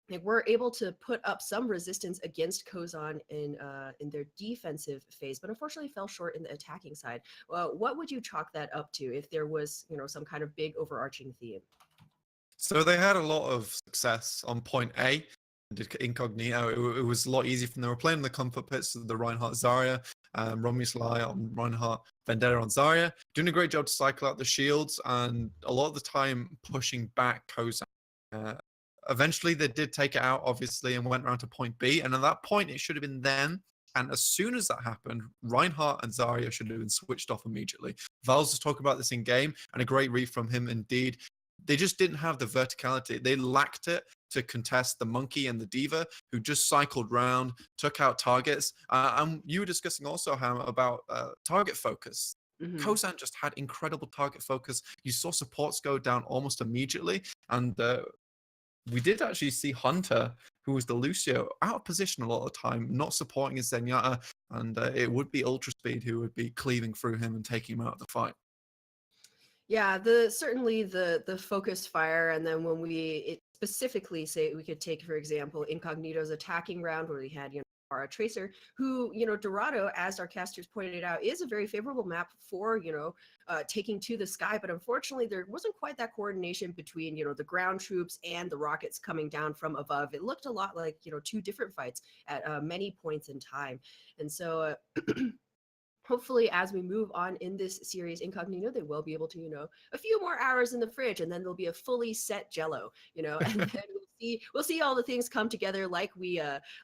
they were able to put up some resistance against Kozan in their defensive phase, but unfortunately fell short in the attacking side. What would you chalk that up to if there was some kind of big overarching theme? So they had a lot of success on point A. Incognito, it was a lot easier from them. They were playing in the comfort pits of the Reinhardt Zarya, Romuslai on Reinhardt, Vendetta on Zarya, doing a great job to cycle out the shields and a lot of the time pushing back Kozan. Eventually they did take it out, obviously, and went around to point B, and at that point it should have been them. And as soon as that happened, Reinhardt and Zarya should have been switched off immediately. Vowels was talking about this in game, and a great read from him indeed. They just didn't have the verticality. They lacked it to contest the Monkey and the Diva, who just cycled round, took out targets. And you were discussing also, Ham, about target focus. Kozan just had incredible target focus. You saw supports go down almost immediately. And we did actually see Hunter, who was the Lucio, out of position a lot of the time, not supporting his Zenyatta. And it would be Ultra Speed who would be cleaving through him and taking him out of the fight. Yeah, certainly the focused fire, and then when it specifically say we could take, for example, Incognito's attacking round where we had our Tracer, who Dorado, as our casters pointed out, is a very favorable map for taking to the sky, but unfortunately there wasn't quite that coordination between the ground troops and the rockets coming down from above. It looked a lot like two different fights at many points in time, and so. Hopefully, as we move on in this series, Incognito, they will be able to, a few more hours in the fridge, and then there'll be a fully set Jello, and then we'll see all the things come together like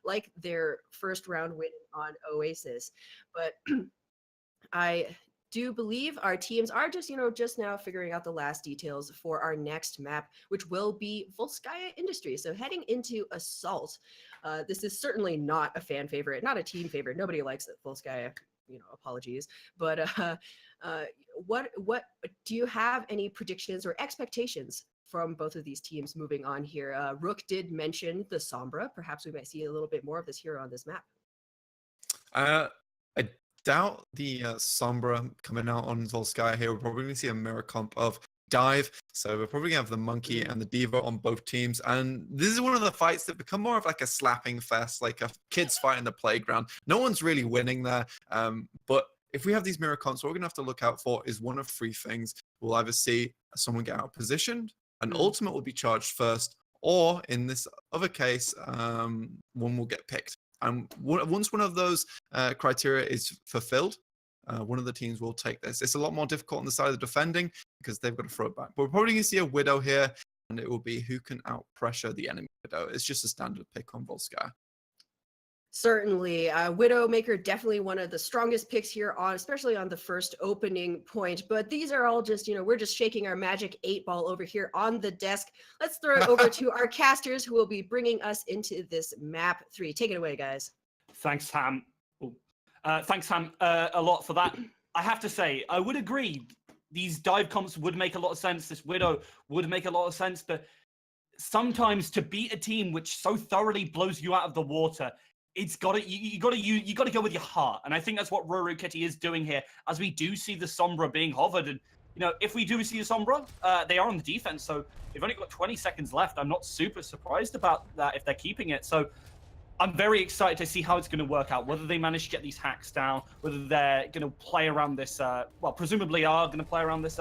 like their first round win on Oasis. But I do believe our teams are just now figuring out the last details for our next map, which will be Volskaya Industries. So heading into Assault, this is certainly not a fan favorite, not a team favorite. Nobody likes Volskaya. Apologies, but what do you have any predictions or expectations from both of these teams moving on here? Rook did mention the Sombra. Perhaps we might see a little bit more of this hero on this map. I doubt the Sombra coming out on Volskaya here. We're probably going to see a mirror comp of Dive. So we're probably going to have the Monkey and the Diva on both teams. And this is one of the fights that become more of like a slapping fest, like a kids fight in the playground. No one's really winning there. But if we have these mirror comps, what we're going to have to look out for is one of three things. We'll either see someone get out of position, An ultimate will be charged first, or in this other case, one will get picked. And once one of those criteria is fulfilled, one of the teams will take this. It's a lot more difficult on the side of the defending because they've got to throw it back. But we're probably going to see a Widow here, and it will be who can out-pressure the enemy Widow. It's just a standard pick on Volskaya. Certainly. Widowmaker, definitely one of the strongest picks here on, especially on the first opening point. But these are all just, we're just shaking our magic 8-ball over here on the desk. Let's throw it over to our casters who will be bringing us into this map 3. Take it away, guys. Thanks, Ham. Thanks, Ham, a lot for that. I have to say, I would agree. These dive comps would make a lot of sense. This Widow would make a lot of sense. But sometimes to beat a team which so thoroughly blows you out of the water, you got to go with your heart, and I think that's what roooc is doing here. As we do see the Sombra being hovered, and if we do see a Sombra, they are on the defense, so they've only got 20 seconds left. I'm not super surprised about that if they're keeping it. So I'm very excited to see how it's going to work out. Whether they manage to get these hacks down, whether they're going to play around this. Presumably are going to play around this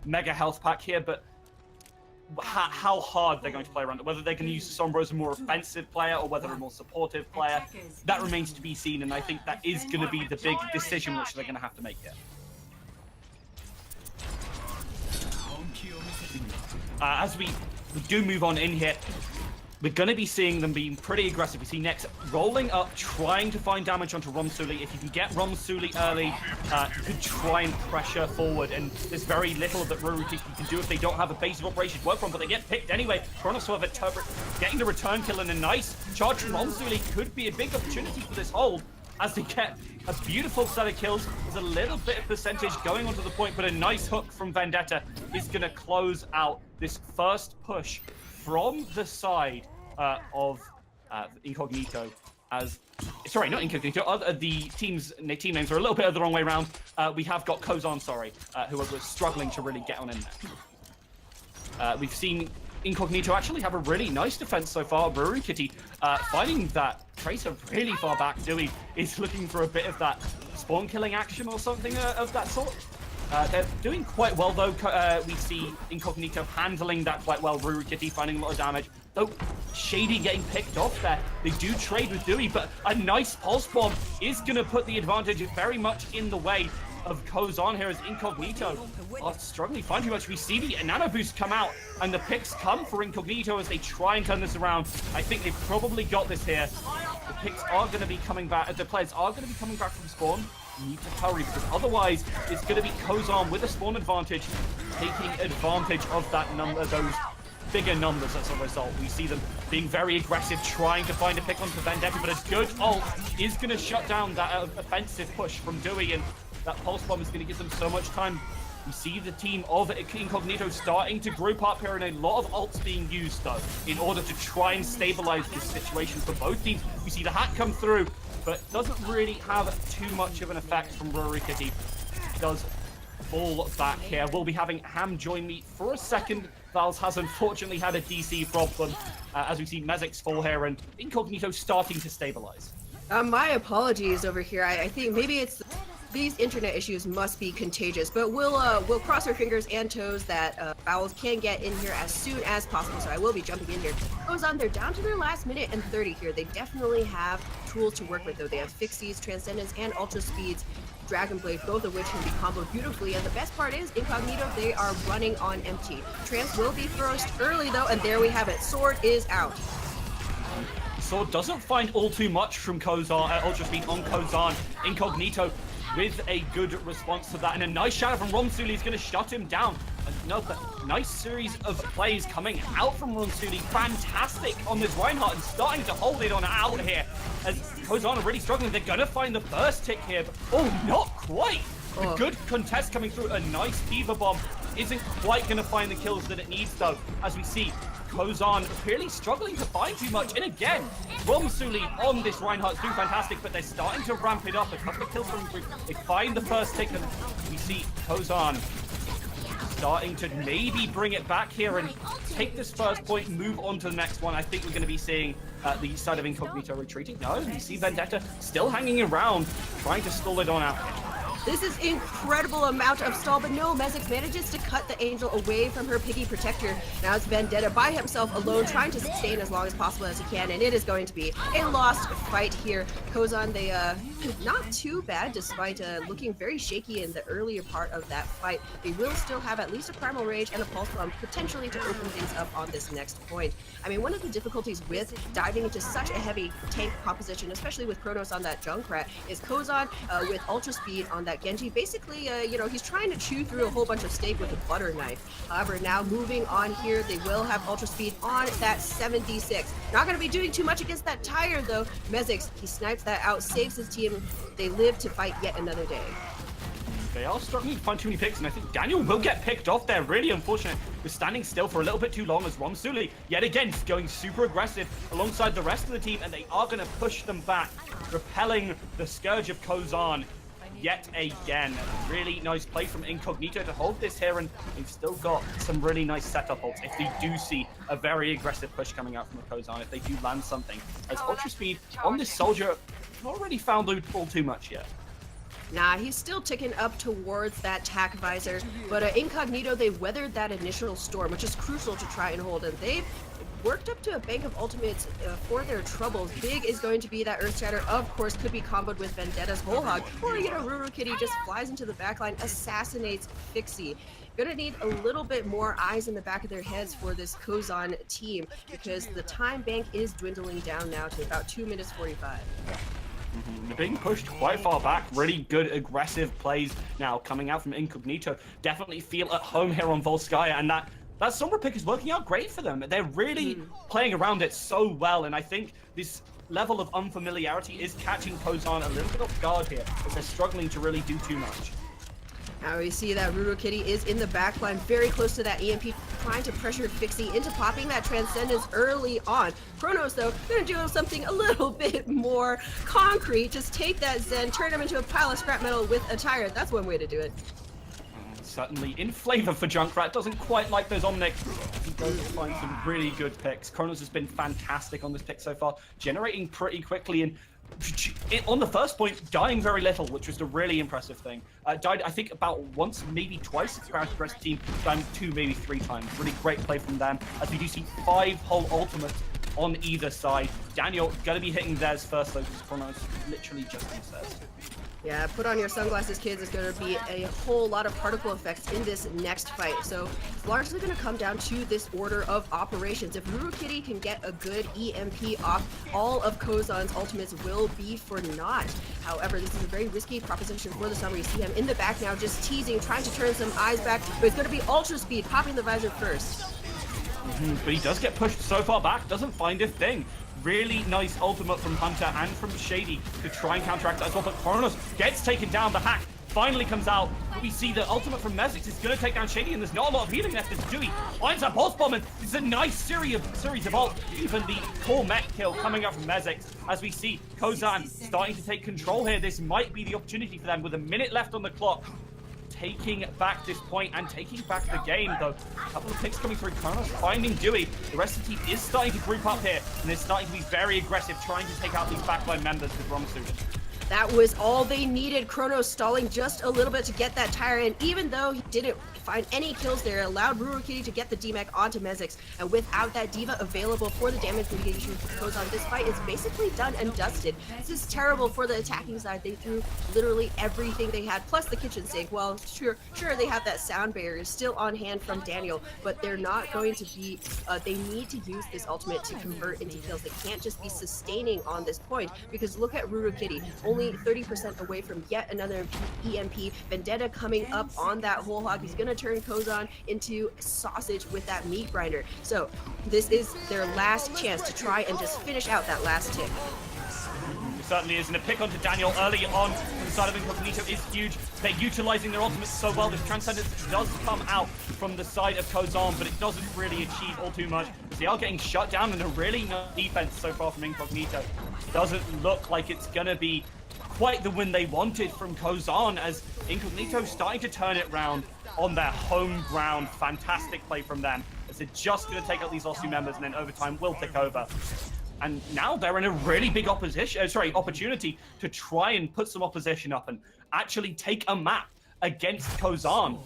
mega health pack here, but how hard they're going to play around it, whether they can use Sombra as a more offensive player or whether a more supportive player, that remains to be seen, and I think that is going to be the big decision which they're going to have to make here. As we do move on in here, we're going to be seeing them being pretty aggressive. We see Nex rolling up, trying to find damage onto Romsuli. If you can get Romsuli early, you could try and pressure forward. And there's very little that roooc can do if they don't have a base of operations to work from, but they get picked anyway. Kronos, however, getting the return kill and a nice charge from Romsuli could be a big opportunity for this hold as they get a beautiful set of kills. There's a little bit of percentage going onto the point, but a nice hook from Vendetta is going to close out this first push from the side of Incognito. Sorry, not Incognito. The team names are a little bit of the wrong way around. We have got Kozan, who was struggling to really get on in there. We've seen Incognito actually have a really nice defense so far. roooc finding that Tracer really far back. Dewey is looking for a bit of that spawn killing action or something of that sort. They're doing quite well, though. We see Incognito handling that quite well. roooc finding a lot of damage. Though Shady getting picked off there. They do trade with Dewey, but a nice pulse bomb is going to put the advantage very much in the way of Kozan here as Incognito are struggling to find too much. We see the nano boost come out, and the picks come for Incognito as they try and turn this around. I think they've probably got this here. The picks are going to be coming back. The players are going to be coming back from spawn. You need to hurry, because otherwise it's going to be Kozan with a spawn advantage, taking advantage of that number, those bigger numbers as a result. We see them being very aggressive, trying to find a pick onto Vendetta, but a good ult is going to shut down that offensive push from Dewey, and that pulse bomb is going to give them so much time. We see the team of Incognito starting to group up here, and a lot of ults being used, though, in order to try and stabilize this situation for both teams. We see the hack come through, but doesn't really have too much of an effect from roooc. Does fall back here. We'll be having Ham join me for a second. Vowels has unfortunately had a DC problem as we see Mezix fall here, and Incognito starting to stabilize. My apologies over here. I think maybe it's these internet issues must be contagious, but we'll cross our fingers and toes that Vowels can get in here as soon as possible. So I will be jumping in here. Kozan, they're down to their last minute and 30 here. They definitely have tools to work with, though. They have Fixies, Transcendence, and Ultra Speeds, Dragon Blade, both of which can be comboed beautifully. And the best part is, Incognito, they are running on empty. Trance will be first early, though, and there we have it. Sword is out. Sword doesn't find all too much from Kozan, Ultra Speed on Kozan. Incognito with a good response to that, and a nice shadow from Romsuli is going to shut him down. Another nice series of plays coming out from Romsuli. Fantastic on this Reinhardt, and starting to hold it on out here. As Kozan are really struggling, they're going to find the first tick here, but oh, not quite. A good contest coming through, a nice Fever Bomb. Isn't quite going to find the kills that it needs, though, as we see Kozan really struggling to find too much. And again, Romsuli on this Reinhardt's doing fantastic, but they're starting to ramp it up. A couple of kills from group. They find the first tick, and we see Kozan starting to maybe bring it back here and take this first point, move on to the next one. I think we're going to be seeing the side of Incognito retreating. No, we see Vendetta still hanging around, trying to stall it on out here. This is incredible amount of stall, but no, Mezix manages to cut the Angel away from her piggy protector. Now it's Vendetta by himself alone, trying to sustain as long as possible as he can, and it is going to be a lost fight here. Kozan, they not too bad, despite looking very shaky in the earlier part of that fight. They will still have at least a Primal Rage and a Pulse Bomb, potentially to open things up on this next point. I mean, one of the difficulties with diving into such a heavy tank composition, especially with Kronos on that Junkrat, is Kozan with Ultra Speed on that Genji. Basically, you know, he's trying to chew through a whole bunch of steak with a butter knife. However, now moving on here, they will have Ultra Speed on that 76. Not going to be doing too much against that tire, though. Mezix, he snipes that out, saves his team. They live to fight yet another day. They are struggling to find too many picks, and I think Daniel will get picked off there. Really unfortunate. We're standing still for a little bit too long as Romsuli, yet again, going super aggressive alongside the rest of the team, and they are going to push them back, repelling the Scourge of Kozan yet again. Really nice play from Incognito to hold this here, and they've still got some really nice setup ults if they do see a very aggressive push coming out from the Kozan, if they do land something. As Ultra Speed on this soldier, not already found all too much yet. Nah, he's still ticking up towards that tack visor, but Incognito, they weathered that initial storm, which is crucial to try and hold, and they've worked up to a bank of ultimates for their troubles. Big is going to be that Earth Shatter, of course, could be comboed with Vendetta's Whole Hog, or, you know, Ruru Kitty just flies into the backline, assassinates Fixie. Gonna need a little bit more eyes in the back of their heads for this Kozan team, because the time bank is dwindling down now to about 2 minutes 45. They're being pushed quite far back. Really good aggressive plays now coming out from Incognito. Definitely feel at home here on Volskaya, and that Sombra pick is working out great for them. They're really playing around it so well, and I think this level of unfamiliarity is catching Kozan a little bit off guard here, as they're struggling to really do too much. Now we see that Ruru Kitty is in the backline, very close to that EMP, trying to pressure Fixie into popping that Transcendence early on. Kronos, though, gonna do something a little bit more concrete. Just take that Zen, turn him into a pile of scrap metal with a tire. That's one way to do it. Certainly in flavor for Junkrat. Doesn't quite like those Omnics. He does find some really good picks. Kronos has been fantastic on this pick so far, generating pretty quickly, and on the first point, dying very little, which was the really impressive thing. Died, I think, about once, maybe twice. It's the rest team, dying 2, maybe 3 times. Really great play from them, as we do see 5 whole ultimates on either side. Daniel gonna be hitting theirs first, though, because Kronos literally just missed. Yeah, put on your sunglasses, kids. It's going to be a whole lot of particle effects in this next fight. So it's largely going to come down to this order of operations. If Ruru Kitty can get a good EMP off, all of Kozan's ultimates will be for naught. However, this is a very risky proposition for the Sombra. You see him in the back now, just teasing, trying to turn some eyes back, but it's going to be Ultra Speed, popping the visor first. But he does get pushed so far back, doesn't find a thing. Really nice ultimate from Hunter and from Shady to try and counteract that as well, but Kronos gets taken down. The hack finally comes out. We see the ultimate from Mezix is going to take down Shady, and there's not a lot of healing left as Dewey finds that pulse bomb, and it's a nice series of ults. Even the core mech kill coming out from Mezix, as we see Kozan starting to take control here. This might be the opportunity for them with a minute left on the clock. Taking back this point and taking back the game, though. A couple of picks coming through. Kronos finding Dewey. The rest of the team is starting to group up here, and they're starting to be very aggressive, trying to take out these backline members with Romsuli. That was all they needed. Kronos stalling just a little bit to get that tire in, even though he didn't find any kills there. Allowed Ruru Kitty to get the D-Mech onto Mezix, and without that Diva available for the damage mitigation for Kozan, this fight is basically done and dusted. This is terrible for the attacking side. They threw literally everything they had, plus the kitchen sink. Well, sure, they have that sound barrier still on hand from Daniel, but they're not going to be, they need to use this ultimate to convert into kills. They can't just be sustaining on this point, because look at Ruru Kitty, only 30% away from yet another EMP. Vendetta coming up on that Whole Hog. He's gonna turn Kozan into sausage with that meat grinder. So this is their last chance to try and just finish out that last tick. Certainly is, and a pick onto Daniel early on from the side of Incognito is huge. They're utilizing their ultimates so well. This Transcendence does come out from the side of Kozan, but it doesn't really achieve all too much. They are getting shut down, and a really nice defense so far from Incognito. Doesn't look like it's gonna be quite the win they wanted from Kozan, as Incognito starting to turn it round on their home ground. Fantastic play from them, as they're just going to take out these last 2 members, and then overtime will take over. And now they're in a really big opportunity to try and put some opposition up and actually take a map against Kozan.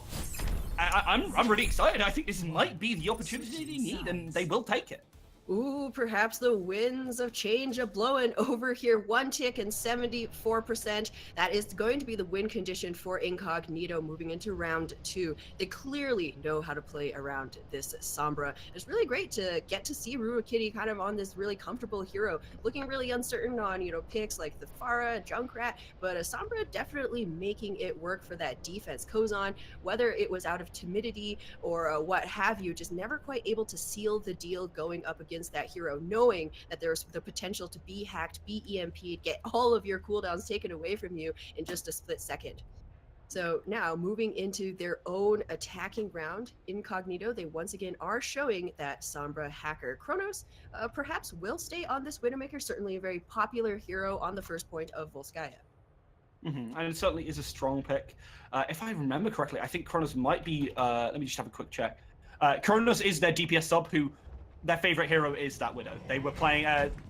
I'm really excited. I think this might be the opportunity they need, and they will take it. Ooh, perhaps the winds of change are blowing over here. 1 tick and 74%. That is going to be the win condition for Incognito moving into round 2. They clearly know how to play around this Sombra. It's really great to get to see roooc kind of on this really comfortable hero, looking really uncertain on, picks like the Pharah, Junkrat, but Sombra definitely making it work for that defense. Kozan, whether it was out of timidity or what have you, just never quite able to seal the deal going up against that hero, knowing that there's the potential to be hacked, be EMP'd, get all of your cooldowns taken away from you in just a split second. So now moving into their own attacking round, Incognito, they once again are showing that Sombra hacker. Kronos perhaps will stay on this Widowmaker, certainly a very popular hero on the first point of Volskaya. And it certainly is a strong pick. If I remember correctly, I think Kronos might be, let me just have a quick check. Kronos is their DPS sub who their favorite hero is that Widow. They were playing,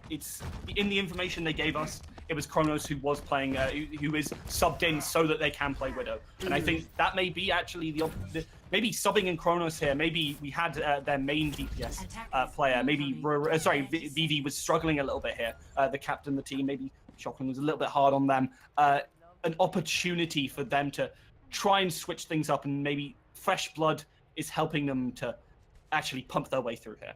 it's in the information they gave us, it was Kronos who was playing, who is subbed in so that they can play Widow. And I think that may be actually maybe subbing in Kronos here, maybe we had their main DPS player, maybe, Vivi was struggling a little bit here, the captain of the team, maybe Shockland was a little bit hard on them. An opportunity for them to try and switch things up, and maybe fresh blood is helping them to actually pump their way through here.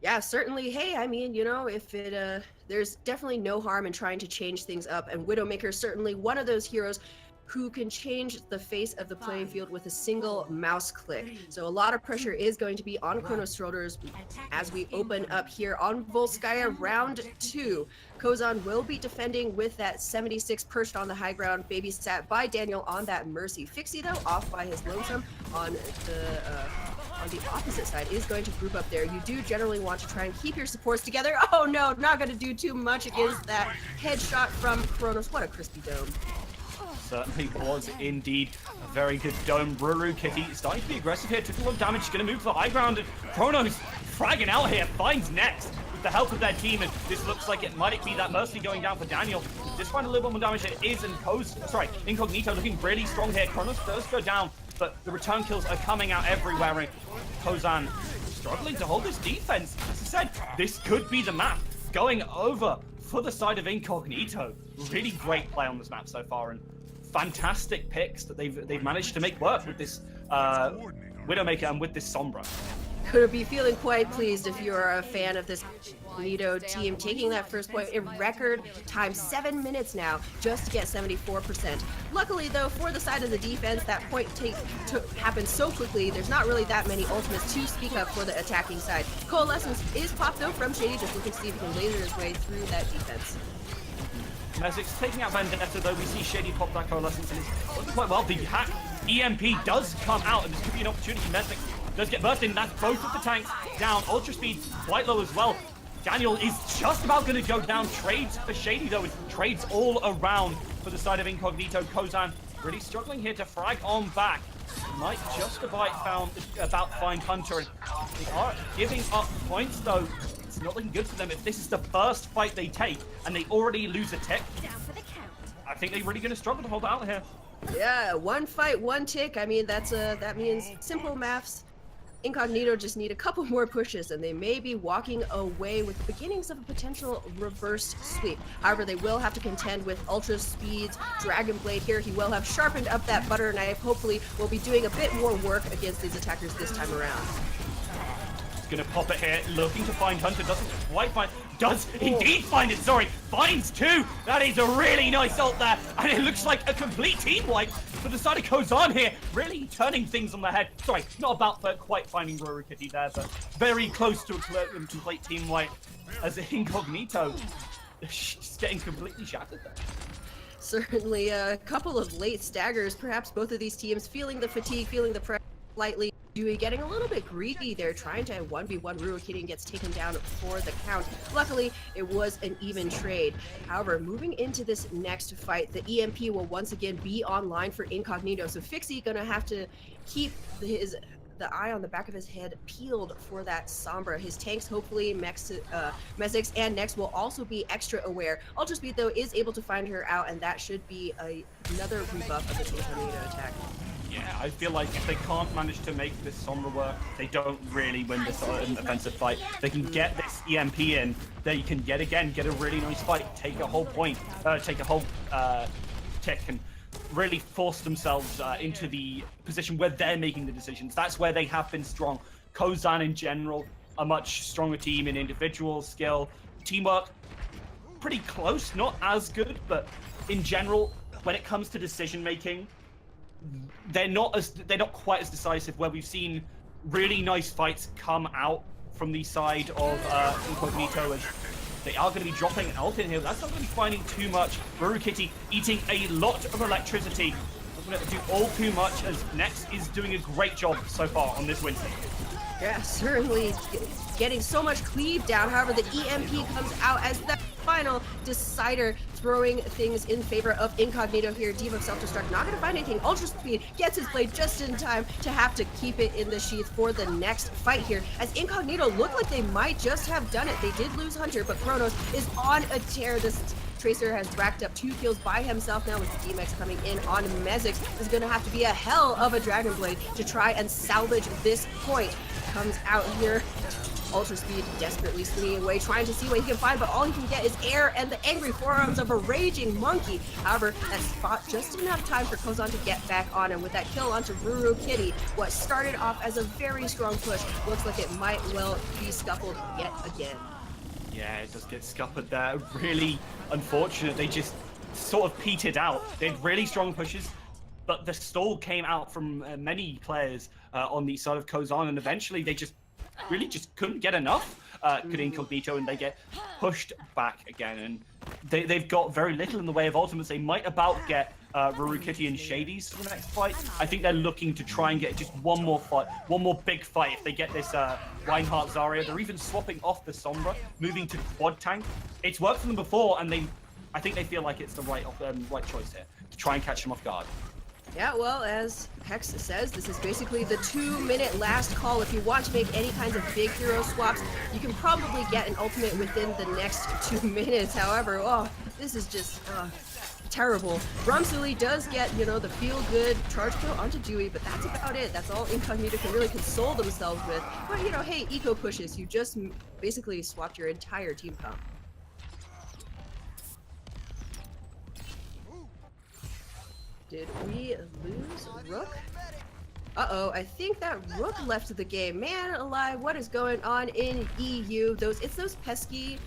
Yeah, certainly. Hey, I mean, if it, there's definitely no harm in trying to change things up, and Widowmaker is certainly one of those heroes who can change the face of the playing field with a single mouse click. So a lot of pressure is going to be on Kronos' shoulders as we open up here on Volskaya round 2. Kozan will be defending with that 76 perched on the high ground, babysat by Daniel on that Mercy. Fixie, though, off by his lonesome on the opposite side, is going to group up there. You do generally want to try and keep your supports together. Oh no, not going to do too much against that headshot from Kronos. What a crispy dome. Certainly was indeed a very good dome. roooc starting to be aggressive here, took a lot of damage, going to move to the high ground, and Kronos fragging out here, finds next with the help of their team, and this looks like it might be that Mercy going down for Daniel. Just find a little bit more damage. It is, and Incognito looking really strong here. Kronos does go down, but the return kills are coming out everywhere, and Kozan struggling to hold this defense. As I said, this could be the map going over for the side of Incognito. Really great play on this map so far, and fantastic picks that they've managed to make work with this Widowmaker and with this Sombra. Could be feeling quite pleased if you're a fan of this Incognito team taking that first point in record time, 7 minutes now, just to get 74%. Luckily, though, for the side of the defense, that point happened so quickly, there's not really that many ultimates to speak of for the attacking side. Coalescence is popped though from Shady, just looking to see if he can laser his way through that defense. Mezzic's taking out Vendetta, though we see Shady pop that Coalescence, and it's working quite well. The hack EMP does come out, and this could be an opportunity. Mezzic does get burst in. That's both of the tanks down. Ultra speed quite low as well. Daniel is just about going to go down. Trades for Shady, though, and trades all around for the side of Incognito. Kozan really struggling here to frag on back. Might just about find Hunter, and they are giving up points, though. It's not looking good for them. If this is the first fight they take and they already lose a tick, I think they're really going to struggle to hold out here. Yeah, 1 fight, 1 tick. I mean, that means simple maths. Incognito just need a couple more pushes, and they may be walking away with the beginnings of a potential reverse sweep. However, they will have to contend with Ultra Speed's Dragon Blade here. He will have sharpened up that butter knife. Hopefully, will be doing a bit more work against these attackers this time around. Gonna pop it here, looking to find Hunter, doesn't quite find, does indeed find it, sorry, finds 2! That is a really nice ult there, and it looks like a complete team wipe for the side of Kozan here, really turning things on their head. Sorry, not about quite finding roooc there, but very close to a complete team wipe, as Incognito just getting completely shattered there. Certainly a couple of late staggers, perhaps both of these teams feeling the fatigue, feeling the pressure slightly. Dewey getting a little bit greedy there, trying to 1v1 roooc and gets taken down for the count. Luckily, it was an even trade. However, moving into this next fight, the EMP will once again be online for Incognito. So Fixie gonna have to keep the eye on the back of his head peeled for that Sombra. His tanks, hopefully, Mezix and Nex will also be extra aware. Ultra Speed, though, is able to find her out, and that should be another rebuff of this Incognito attack. Yeah, I feel like if they can't manage to make this Sombra work, they don't really win this offensive fight. They can get this EMP in, they can get a really nice fight, take a whole point, take a whole tick, and really force themselves into the position where they're making the decisions. That's where they have been strong. Kozan in general, a much stronger team in individual skill, teamwork, pretty close, not as good, but in general, when it comes to decision making, they're not quite as decisive. Where we've seen really nice fights come out from the side of Incognito, as they are going to be dropping ult in here. That's not going to be finding too much. roooc eating a lot of electricity. Not going to do all too much, as Nex is doing a great job so far on this win streak. Yeah, certainly getting so much cleave down. However, the EMP comes out as the final decider, throwing things in favor of Incognito here. Diva of Self-Destruct not going to find anything. Ultra Speed gets his blade just in time to have to keep it in the sheath for the next fight here. As Incognito looked like they might just have done it. They did lose Hunter, but Kronos is on a tear. This Tracer has racked up 2 kills by himself now, with the DMX coming in on Mezix. Is going to have to be a hell of a Dragon Blade to try and salvage this point. Comes out here. Ultra Speed desperately swinging away, trying to see what he can find, but all he can get is air and the angry forearms of a raging monkey. However, that spot just enough time for Kozan to get back on him with that kill onto roooc. What started off as a very strong push looks like it might well be scuffled yet again. Yeah, it does get scuppered there. Really unfortunate. They just sort of petered out. They had really strong pushes, but the stall came out from many players on the side of Kozan, and eventually they just really just couldn't get enough. Could Incognito, and they get pushed back again, and they've got very little in the way of ultimates. They might about get roooc and Shadys for the next fight. I think they're looking to try and get just one more fight, one more big fight. If they get this Reinhardt Zarya, they're even swapping off the Sombra, moving to quad tank. It's worked for them before, and I think they feel like it's the right choice here to try and catch them off guard. Yeah, well, as Hex says, this is basically the 2-minute last call. If you want to make any kinds of big hero swaps, you can probably get an ultimate within the next 2 minutes. However, this is just terrible. Bromsuli does get, the feel-good charge kill onto Dewey, but that's about it. That's all Incognito can really console themselves with. But, hey, eco pushes. You just basically swapped your entire team comp. Did we lose Rook? Uh-oh, I think that Rook left the game. Man alive, what is going on in EU? It's those pesky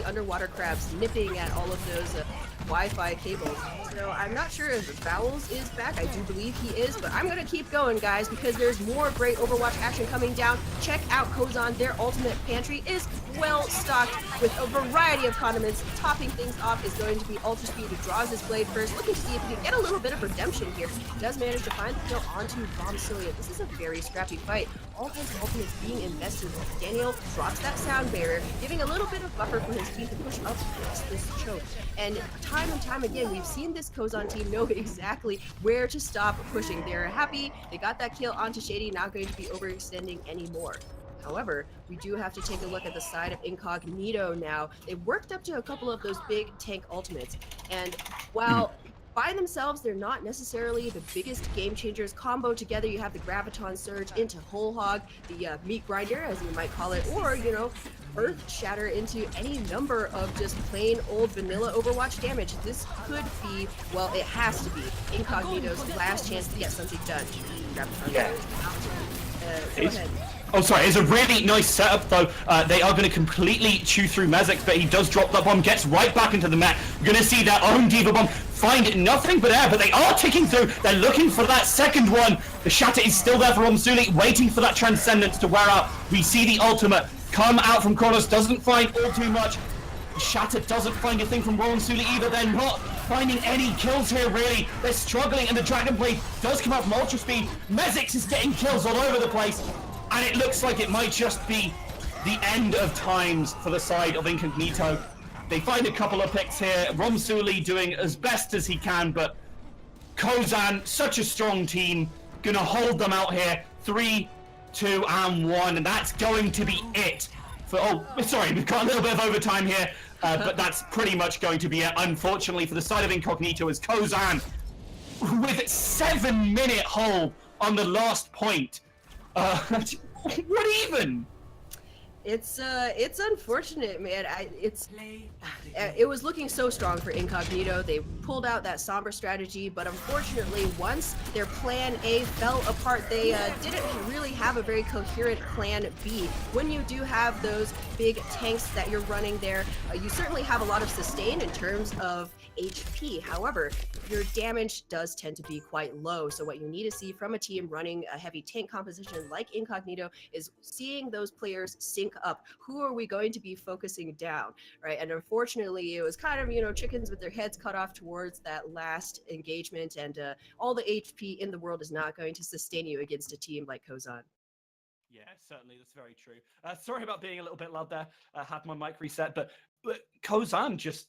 underwater crabs nipping at all of those Wi-Fi cables. So I'm not sure if Vowels is back. I do believe he is, but I'm gonna keep going, guys, because there's more great Overwatch action coming down. Check out Kozan. Their ultimate pantry is well stocked with a variety of condiments. Topping things off is going to be Ultra Speed, who draws his blade first, looking to see if he can get a little bit of redemption here. He does manage to find the kill onto Bombsilia. This is a very scrappy fight. All kinds of ultimates being invested. Daniel drops that sound barrier, giving a little bit of buffer for his team to push up past this choke. And time again, we've seen this Kozan team know exactly where to stop pushing. They're happy. They got that kill onto Shady, not going to be overextending anymore. However, we do have to take a look at the side of Incognito now. They worked up to a couple of those big tank ultimates, and while by themselves they're not necessarily the biggest game changers, combo together you have the Graviton Surge into Whole Hog, the Meat Grinder as you might call it, or Earth Shatter into any number of just plain old vanilla Overwatch damage. This could be, well, it has to be Incognito's last chance to get something done. Graviton Surge. Go ahead. Oh, sorry, it's a really nice setup, though. They are going to completely chew through Mezix, but he does drop that bomb, gets right back into the map. We're going to see their own Diva bomb find nothing but air, but they are ticking through. They're looking for that second one. The Shatter is still there for Romsuli, waiting for that Transcendence to wear out. We see the ultimate come out from Kronos, doesn't find all too much. The Shatter doesn't find a thing from Romsuli either. They're not finding any kills here, really. They're struggling, and the Dragon Blade does come out from Ultra Speed. Mezix is getting kills all over the place. And it looks like it might just be the end of times for the side of Incognito. They find a couple of picks here. Romsuli doing as best as he can, but Kozan, such a strong team, gonna hold them out here 3, 2, and 1, and that's going to be it. Sorry, we've got a little bit of overtime here, but that's pretty much going to be it, unfortunately, for the side of Incognito, as Kozan, with 7-minute hold on the last point. What even? It's unfortunate, man. Play. It was looking so strong for Incognito. They pulled out that somber strategy, but unfortunately, once their plan A fell apart, they didn't really have a very coherent plan B. When you do have those big tanks that you're running there, you certainly have a lot of sustain in terms of HP. However, your damage does tend to be quite low. So what you need to see from a team running a heavy tank composition like Incognito is seeing those players sync up. Who are we going to be focusing down, right? And unfortunately, it was kind of, chickens with their heads cut off towards that last engagement, and all the HP in the world is not going to sustain you against a team like Kozan. Yeah, certainly, that's very true. Sorry about being a little bit loud there. I had my mic reset, but Kozan just...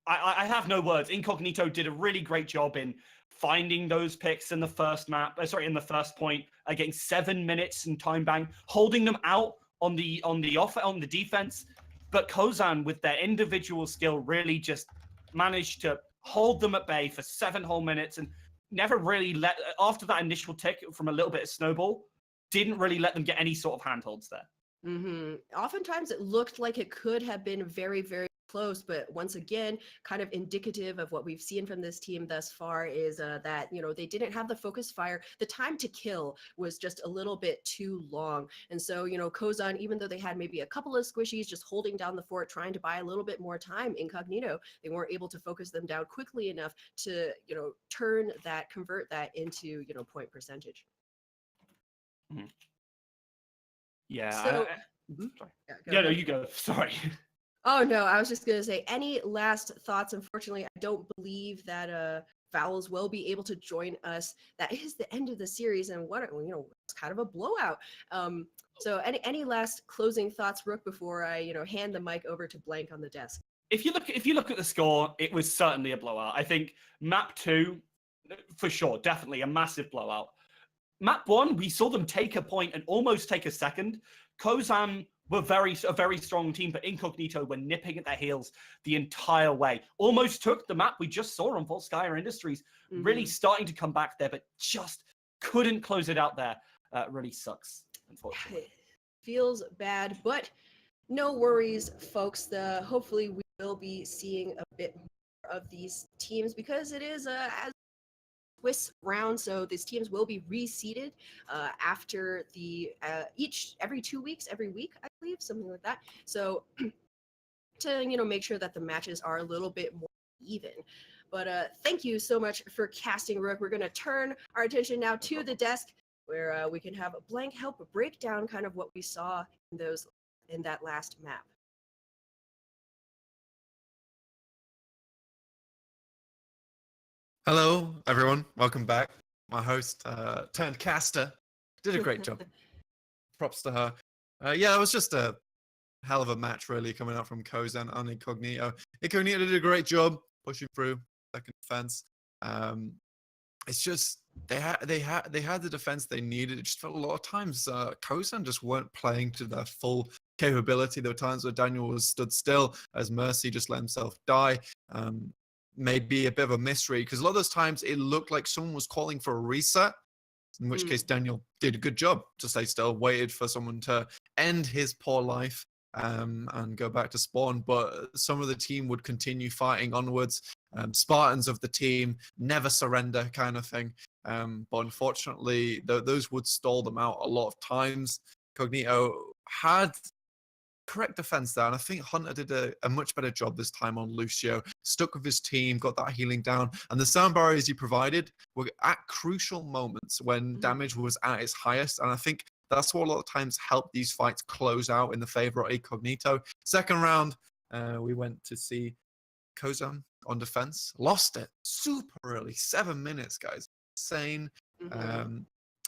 I have no words. Incognito did a really great job in finding those picks in the first in the first point, getting 7 minutes in time bang, holding them out on the defense. But Kozan, with their individual skill, really just managed to hold them at bay for 7 whole minutes, and never really after that initial tick from a little bit of snowball, didn't really let them get any sort of handholds there. Oftentimes it looked like it could have been very, very close, but once again, kind of indicative of what we've seen from this team thus far is that, they didn't have the focus fire. The time to kill was just a little bit too long. And so, Kozan, even though they had maybe a couple of squishies just holding down the fort, trying to buy a little bit more time, Incognito, they weren't able to focus them down quickly enough to, convert that into, point percentage. Mm-hmm. Yeah. So, Sorry. No, you go. Sorry. Oh, no, I was just going to say, any last thoughts? Unfortunately, I don't believe that Vowels will be able to join us. That is the end of the series, and it's kind of a blowout. So any last closing thoughts, Rook, before I, hand the mic over to Blank on the desk? If you look at the score, it was certainly a blowout. I think map 2, for sure, definitely a massive blowout. Map 1, we saw them take a point and almost take a second. Kozan were a very strong team, but Incognito were nipping at their heels the entire way. Almost took the map we just saw on Volskaya Industries, really starting to come back there, but just couldn't close it out there. Really sucks, unfortunately. Feels bad, but no worries, folks. Hopefully we will be seeing a bit more of these teams, because it is as Swiss round, so these teams will be reseeded after the every 2 weeks, every week, I believe, something like that. So to make sure that the matches are a little bit more even. But thank you so much for casting, Rook. We're going to turn our attention now to the desk, where we can have Blank help break down kind of what we saw in that last map. Hello, everyone. Welcome back. My host turned caster did a great job. Props to her. Yeah, it was just a hell of a match, really, coming out from Kozan and Incognito. Incognito did a great job pushing through second defense. It's just they had the defense they needed. It just felt a lot of times Kozan just weren't playing to their full capability. There were times where Daniel was stood still as Mercy just let himself die. Maybe a bit of a misread, because a lot of those times it looked like someone was calling for a reset, in which case Daniel did a good job to stay still, waited for someone to end his poor life and go back to spawn. But some of the team would continue fighting onwards. Spartans of the team never surrender, kind of thing. But unfortunately, those would stall them out a lot of times. Cognito had correct defense there, and I think Hunter did a much better job this time on Lucio. Stuck with his team, got that healing down, and the sound barriers he provided were at crucial moments when damage was at its highest, and I think that's what a lot of times helped these fights close out in the favor of Incognito. Second round, we went to see Kozan on defense, lost it super early, 7 minutes, guys, insane.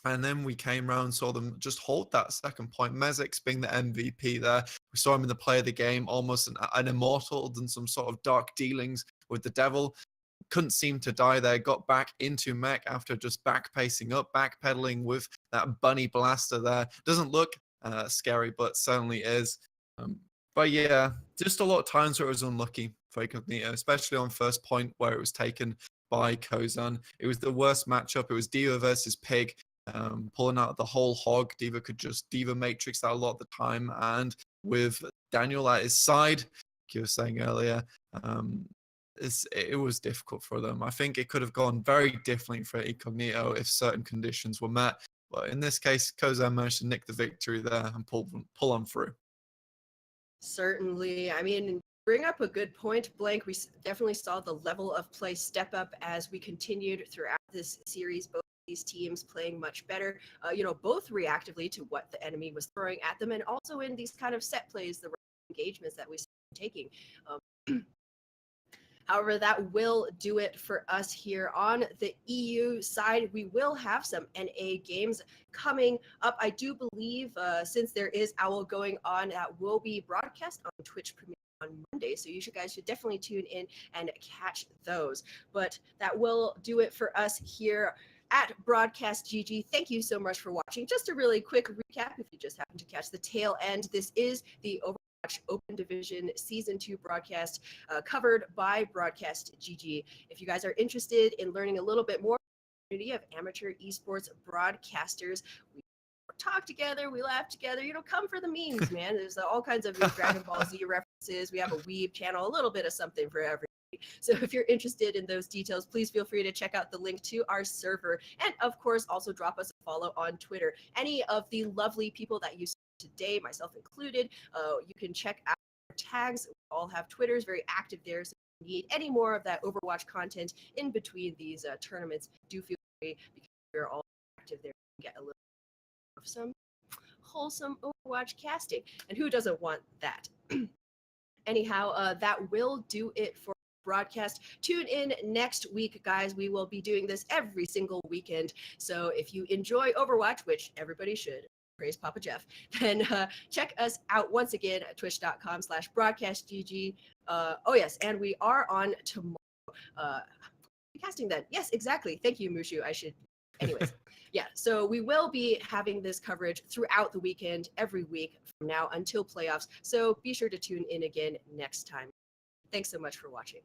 And then we came around, saw them just hold that second point. Mezix being the MVP there. We saw him in the play of the game, almost an immortal, done some sort of dark dealings with the devil. couldn't seem to die there, got back into mech after just back pacing up, backpedaling with that bunny blaster there. Doesn't look scary, but certainly is. But yeah, just a lot of times where it was unlucky for Incognito, especially on first point where it was taken by Kozan. It was the worst matchup. It was D.Va versus Pig, pulling out the whole hog. D.Va could just D.Va matrix that a lot of the time. And with Daniel at his side, like you were saying earlier, it was difficult for them. I think it could have gone very differently for Incognito if certain conditions were met. But in this case, Kozan managed to nick the victory there and pull on through. Certainly. I mean, bring up a good point, Blank. We definitely saw the level of play step up as we continued throughout this series. Both these teams playing much better, both reactively to what the enemy was throwing at them, and also in these kind of set plays, the engagements that we saw taking. However, that will do it for us here on the EU side. We will have some NA games coming up. I do believe, since there is OWL going on, that will be broadcast on Twitch Premiere on Monday. So you guys should definitely tune in and catch those. But that will do it for us here at Broadcast.gg. Thank you so much for watching. Just a really quick recap, if you just happen to catch the tail end, this is the Open Division Season 2 broadcast covered by Broadcast.gg. If you guys are interested in learning a little bit more community of amateur esports broadcasters, we talk together, we laugh together, come for the memes, man. There's all kinds of Dragon Ball Z references. We have a Weeb channel, a little bit of something for everybody. So if you're interested in those details, please feel free to check out the link to our server. And of course, also drop us a follow on Twitter. Any of the lovely people that you today, myself included, you can check out our tags. We all have Twitters, very active there. So if you need any more of that Overwatch content in between these tournaments, do feel free, because we're all active there and get a little of some wholesome Overwatch casting. And who doesn't want that? Anyhow, that will do it for broadcast. Tune in next week, guys. We will be doing this every single weekend. So if you enjoy Overwatch, which everybody should, praise Papa Jeff, then check us out once again at twitch.com/broadcast.gg. Oh yes, and we are on tomorrow. Casting then. Yes, exactly. Thank you, Mushu. I should. Anyways, yeah. So we will be having this coverage throughout the weekend, every week from now until playoffs. So be sure to tune in again next time. Thanks so much for watching.